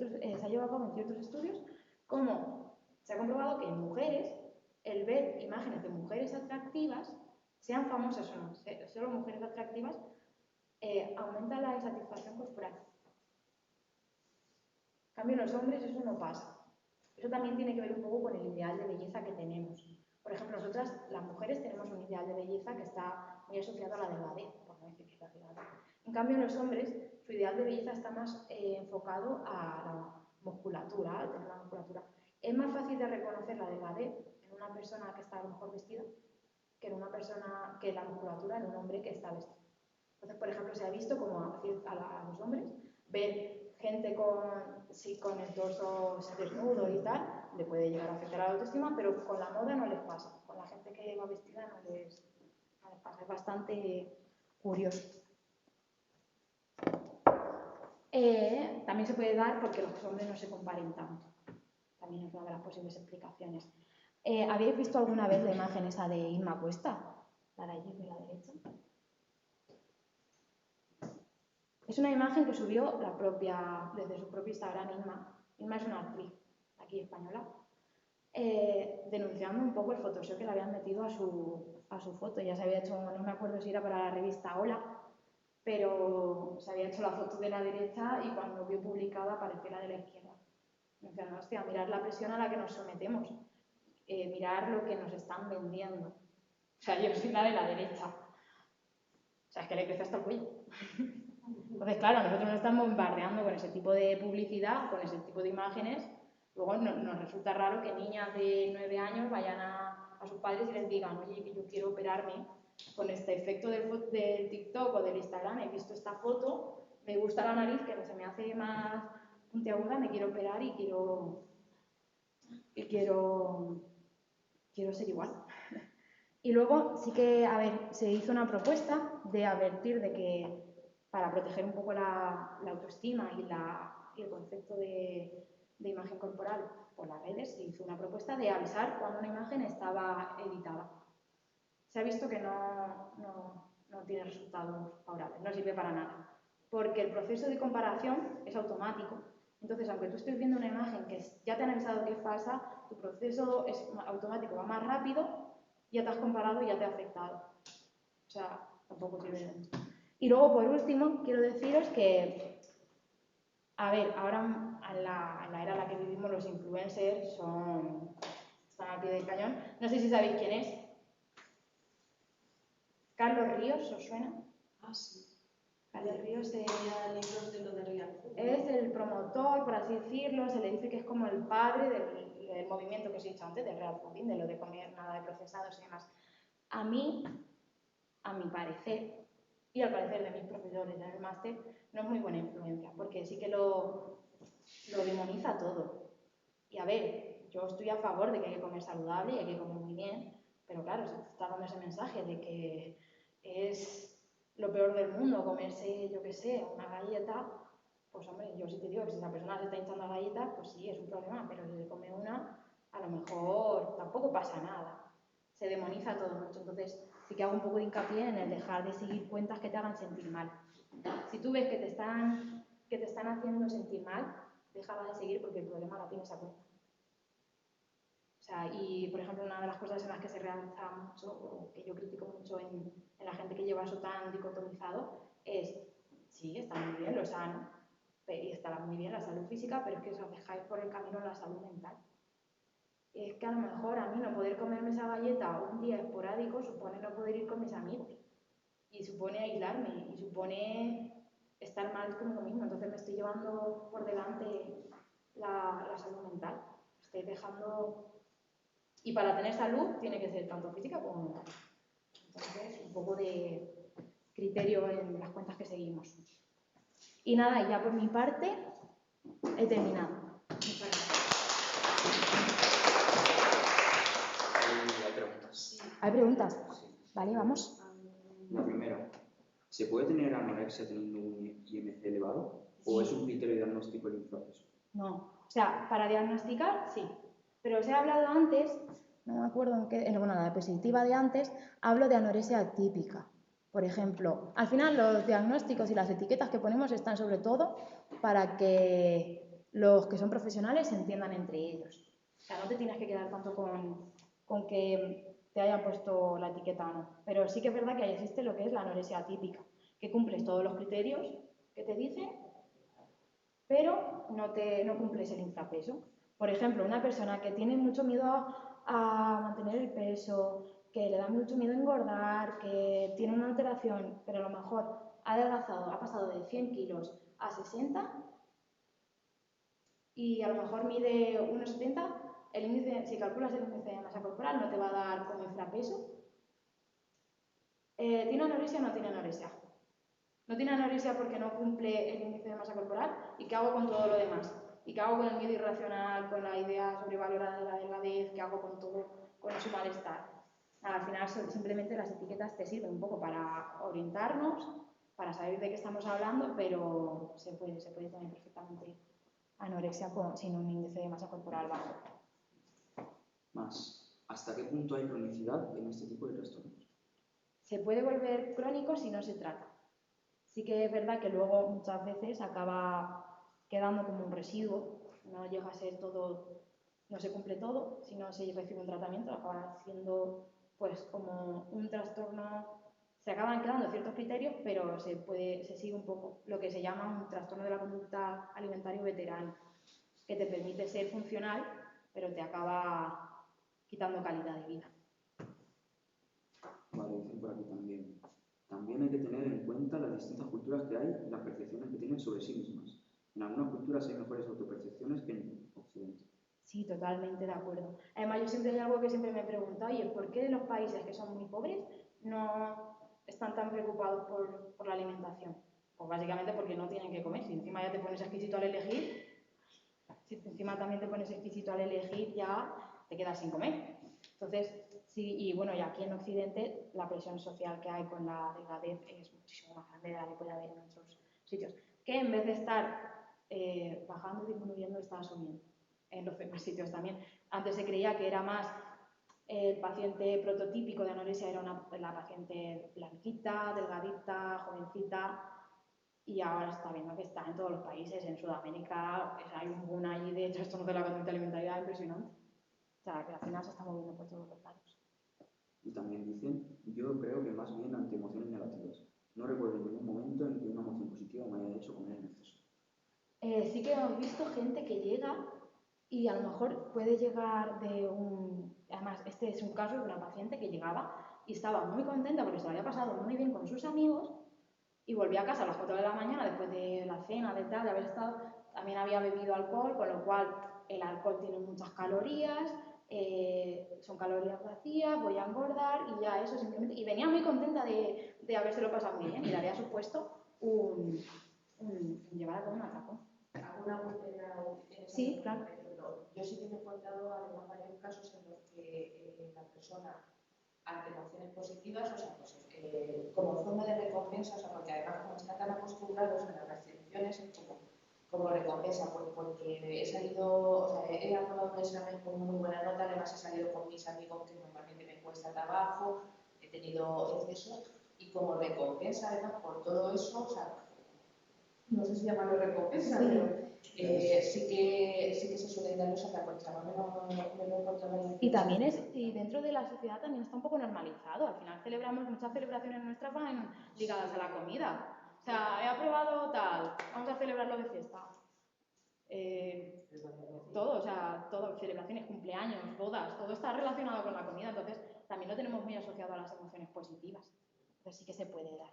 ha llevado a cabo en ciertos estudios, cómo se ha comprobado que en mujeres, el ver imágenes de mujeres atractivas, sean famosas o no, solo mujeres atractivas, aumenta la insatisfacción corporal. En cambio, en los hombres eso no pasa. Eso también tiene que ver un poco con el ideal de belleza que tenemos. Por ejemplo, nosotras, las mujeres, tenemos un ideal de belleza que está muy asociado a la delgadez, por no decir que es la delgadez. En cambio, en los hombres, su ideal de belleza está más enfocado a la musculatura, a tener una musculatura. Es más fácil de reconocer la delgadez en una persona que está a lo mejor vestida que en la musculatura en un hombre que está vestido. Entonces, por ejemplo, se ha visto como a los hombres ver gente con el torso desnudo y tal, le puede llegar a afectar a la autoestima, pero con la moda no les pasa. Con la gente que va vestida no les pasa, es bastante curioso. También se puede dar porque los hombres no se comparen tanto. También es una de las posibles explicaciones. ¿Habéis visto alguna vez la imagen esa de Inma Cuesta? La de allí de la derecha. Es una imagen que subió desde su propio Instagram Inma. Inma es una actriz aquí española, denunciando un poco el Photoshop que le habían metido a su foto. Ya se había hecho, no me acuerdo si era para la revista Hola, pero se había hecho la foto de la derecha y cuando vio publicada apareció la de la izquierda. Denunciando, hostia, mirar la presión a la que nos sometemos, mirar lo que nos están vendiendo. O sea, yo soy la de la derecha. O sea, es que le crece hasta el cuello. Entonces, claro, nosotros nos estamos bombardeando con ese tipo de publicidad, con ese tipo de imágenes. Luego nos resulta raro que niñas de 9 años vayan a sus padres y les digan, oye, que yo quiero operarme con este efecto del TikTok o del Instagram, he visto esta foto, me gusta la nariz, que se me hace más puntiaguda, me quiero operar y quiero ser igual. Y luego sí que, a ver, se hizo una propuesta de advertir de que para proteger un poco la autoestima y el concepto de imagen corporal por las redes, se hizo una propuesta de avisar cuando una imagen estaba editada. Se ha visto que no tiene resultados favorables, no sirve para nada, porque el proceso de comparación es automático. Entonces, aunque tú estés viendo una imagen que ya te han avisado que es falsa, tu proceso es automático, va más rápido, ya te has comparado y ya te ha afectado. O sea, tampoco sirve de mucho. Y luego, por último, quiero deciros que, a ver, ahora en la era en la que vivimos los influencers están al pie del cañón. No sé si sabéis quién es. Carlos Ríos, ¿os suena? Ah, sí. Carlos Ríos libros de lo de Real. es el promotor, por así decirlo, se le dice que es como el padre del movimiento que os he dicho antes, del real fooding, de lo de comer nada de procesados y demás. A mi parecer, y al parecer de mis profesores en el máster, no es muy buena influencia, porque sí que lo demoniza todo. Y a ver, yo estoy a favor de que hay que comer saludable y hay que comer muy bien, pero claro, si te está dando ese mensaje de que es lo peor del mundo comerse, yo qué sé, una galleta, pues hombre, yo sí te digo que si esa persona se está hinchando a galletas, pues sí, es un problema, pero si se come una, a lo mejor tampoco pasa nada. Se demoniza todo mucho, entonces sí que hago un poco de hincapié en el dejar de seguir cuentas que te hagan sentir mal. Si tú ves que te están haciendo sentir mal, déjala de seguir porque el problema la tienes a cuenta. O sea, y por ejemplo, una de las cosas en las que se realza mucho, o que yo critico mucho en la gente que lleva eso tan dicotomizado, es, sí, está muy bien lo sano, y estará muy bien la salud física, pero es que os dejáis por el camino la salud mental. Es que a lo mejor a mí no poder comerme esa galleta un día esporádico supone no poder ir con mis amigos, y supone aislarme, y supone estar mal conmigo mismo. Entonces me estoy llevando por delante la salud mental. Estoy dejando... Y para tener salud tiene que ser tanto física como mental. Entonces, un poco de criterio en las cuentas que seguimos. Y nada, y ya por mi parte he terminado. Muchas gracias. Hay preguntas. ¿Hay preguntas? Sí. Vale, vamos. La primera, ¿se puede tener anorexia teniendo un IMC elevado? ¿O es un criterio diagnóstico el infrapeso? No. O sea, para diagnosticar, sí. Pero os he hablado antes, no me acuerdo en qué, bueno, la diapositiva de antes, hablo de anorexia atípica. Por ejemplo, al final los diagnósticos y las etiquetas que ponemos están sobre todo para que los que son profesionales se entiendan entre ellos. O sea, no te tienes que quedar tanto con que te hayan puesto la etiqueta o no. Pero sí que es verdad que ahí existe lo que es la anorexia atípica, que cumples todos los criterios que te dicen, pero no cumples el infrapeso. Por ejemplo, una persona que tiene mucho miedo a mantener el peso, que le da mucho miedo engordar, que tiene una alteración, pero a lo mejor ha adelgazado, ha pasado de 100 kilos a 60 y a lo mejor mide 1,70, si calculas el índice de masa corporal no te va a dar como infrapeso. ¿Tiene anorexia o no tiene anorexia? No tiene anorexia porque no cumple el índice de masa corporal. ¿Y qué hago con todo lo demás? ¿Y qué hago con el miedo irracional, con la idea sobrevalorada de la delgadez? ¿Qué hago con todo, con su malestar? Al final simplemente las etiquetas te sirven un poco para orientarnos, para saber de qué estamos hablando, pero se puede tener perfectamente anorexia sin un índice de masa corporal bajo. Más, ¿hasta qué punto hay cronicidad en este tipo de trastornos? Se puede volver crónico si no se trata. Sí que es verdad que luego muchas veces acaba quedando como un residuo, no llega a ser todo, no se cumple todo, si no se recibe un tratamiento, acaba siendo pues como un trastorno, se acaban quedando ciertos criterios, pero se sigue un poco lo que se llama un trastorno de la conducta alimentario veterano, que te permite ser funcional, pero te acaba quitando calidad de vida. Vale, dicen por aquí también. También hay que tener en cuenta las distintas culturas que hay y las percepciones que tienen sobre sí mismas. En algunas culturas hay mejores autopercepciones que en Occidente. Sí, totalmente de acuerdo. Además, yo siempre hay algo que siempre me he preguntado, y es ¿por qué los países que son muy pobres no están tan preocupados por la alimentación? Pues básicamente porque no tienen que comer. Si encima ya te pones exquisito al elegir, si encima también te pones exquisito al elegir, ya te quedas sin comer. Entonces, sí, y bueno, y aquí en Occidente la presión social que hay con la delgadez es muchísimo más grande de la que puede haber en otros sitios, que en vez de estar bajando y disminuyendo, está subiendo en los demás sitios también. Antes se creía que era más el paciente prototípico de anorexia, era la paciente blanquita, delgadita, jovencita, y ahora está viendo que está en todos los países. En Sudamérica hay un boom allí de trastornos de la conducta alimentaria impresionante. O sea, que al final se está moviendo por todos los lados. Y también dicen, yo creo que más bien ante emociones negativas. No recuerdo ningún momento en que una emoción positiva me haya hecho comer en exceso. Sí que hemos visto gente que llega y a lo mejor puede llegar de un... Además, este es un caso de una paciente que llegaba y estaba muy contenta porque se lo había pasado muy bien con sus amigos y volvía a casa a las 4 de la mañana después de la cena, de tal, de haber estado... También había bebido alcohol, con lo cual el alcohol tiene muchas calorías, son calorías vacías, voy a engordar y ya eso simplemente... Y venía muy contenta de habérselo pasado muy bien y le había supuesto llevar a comer un atracón. ¿Alguna búsqueda en Sí, claro. Yo sí que me he encontrado además varios casos en los que la persona, ante emociones positivas, o sea, pues, como forma de recompensa, o sea, porque además como están tan acostumbrados a las restricciones, es como recompensa, porque he salido, o sea, he aprobado un examen con muy buena nota, además he salido con mis amigos que normalmente me cuesta trabajo, he tenido excesos, y como recompensa además por todo eso, o sea, no sé si llamarlo recompensa, Sí. pero sí que se suelen dar los atracones. Me lo he encontrado. Y también y dentro de la sociedad también está un poco normalizado. Al final celebramos muchas celebraciones nuestras van ligadas a la comida. O sea, he aprobado tal, vamos a celebrarlo de fiesta. Todo, o sea, todo, celebraciones, cumpleaños, bodas, todo está relacionado con la comida. Entonces, también lo tenemos muy asociado a las emociones positivas. Entonces sí que se puede dar.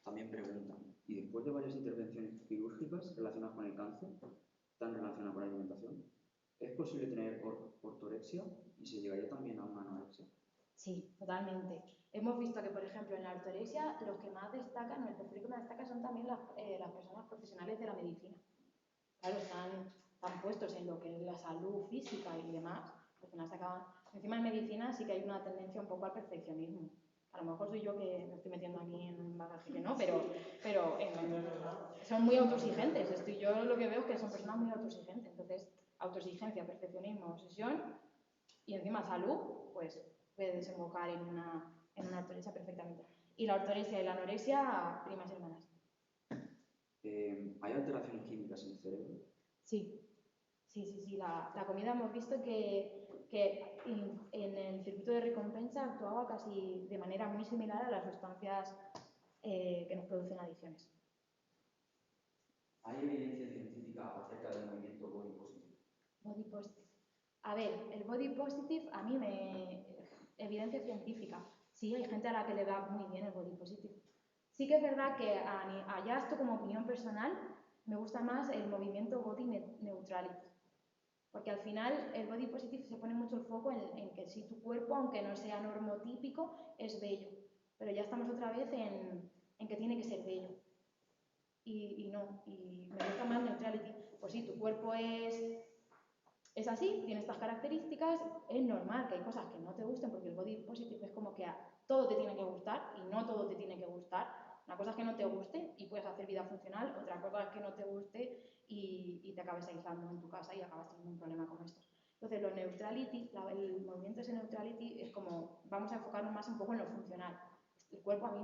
También preguntan, y después de varias intervenciones quirúrgicas relacionadas con el cáncer, tan relacionadas con la alimentación, ¿es posible tener ortorexia y se llegaría también a una anorexia? Sí, totalmente. Hemos visto que, por ejemplo, en la ortorexia los que más destacan, o el perfil que más destaca, son también las personas profesionales de la medicina. Claro, están puestos en lo que es la salud física y demás, al final se acaban... Encima en medicina sí que hay una tendencia un poco al perfeccionismo. A lo mejor soy yo que me estoy metiendo aquí en un bagaje que no, pero son muy autoexigentes. Yo lo que veo es que son personas muy autoexigentes. Entonces, autoexigencia, perfeccionismo, obsesión y encima salud, pues puede desembocar en una ortorexia perfectamente. Y la ortorexia y la anorexia, primas hermanas. ¿Hay alteraciones químicas en el cerebro? Sí. La comida hemos visto que en el circuito de recompensa actuaba casi de manera muy similar a las sustancias que nos producen adicciones. ¿Hay evidencia científica acerca del movimiento body positive? Body positive. A ver, el body positive a mí evidencia científica. Sí, hay gente a la que le va muy bien el body positive. Sí que es verdad que allá esto como opinión personal me gusta más el movimiento body neutrality. Porque al final el body positive se pone mucho el foco en que si tu cuerpo, aunque no sea normotípico, es bello. Pero ya estamos otra vez en que tiene que ser bello. Y no, y me gusta más neutrality. Pues sí, tu cuerpo es es así, tiene estas características, es normal que hay cosas que no te gusten porque el body positive es como que todo te tiene que gustar y no todo te tiene que gustar. Una cosa es que no te guste y puedes hacer vida funcional, otra cosa es que no te guste y te acabes aislando en tu casa y acabas teniendo un problema con esto. Entonces, los neutrality, el movimiento ese neutrality es como, vamos a enfocarnos más un poco en lo funcional. El cuerpo a mí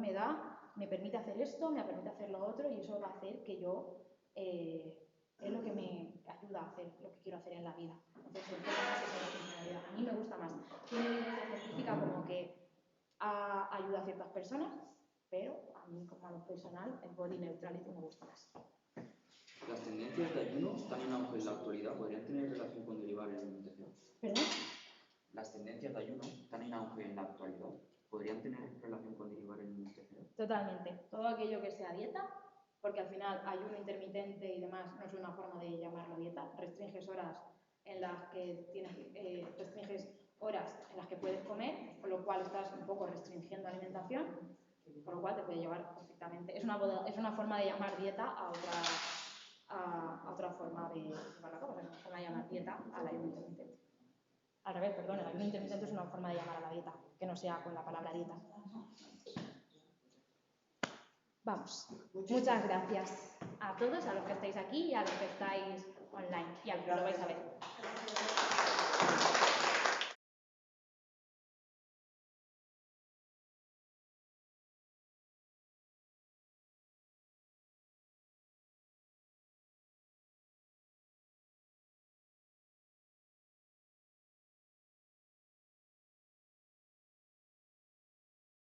me permite hacer esto, me permite hacer lo otro y eso va a hacer que yo, es lo que me ayuda a hacer lo que quiero hacer en la vida. Entonces, se enfoca más en la funcionalidad. A mí me gusta más. Tiene evidencia científica como que ayuda a ciertas personas, pero a mí como a lo personal el body neutrality me gusta más. ¿Las tendencias de ayuno están en auge en la actualidad? ¿Podrían tener relación con derivar en alimentación? ¿Perdón? ¿Las tendencias de ayuno están en auge en la actualidad? ¿Podrían tener relación con derivar en alimentación? Totalmente. Todo aquello que sea dieta, porque al final ayuno intermitente y demás no es una forma de llamarlo dieta. Restringes horas en las que restringes horas en las que puedes comer, con lo cual estás un poco restringiendo alimentación, con lo cual te puede llevar perfectamente. Es una forma de llamar dieta a otra forma de llevar la cosa, es una forma de llamar dieta al ayuno intermitente. Al revés, perdón, el ayuno intermitente es una forma de llamar a la dieta, que no sea con la palabra dieta. Vamos. Muchas gracias a todos, a los que estáis aquí y a los que estáis online y a los que lo vais a ver.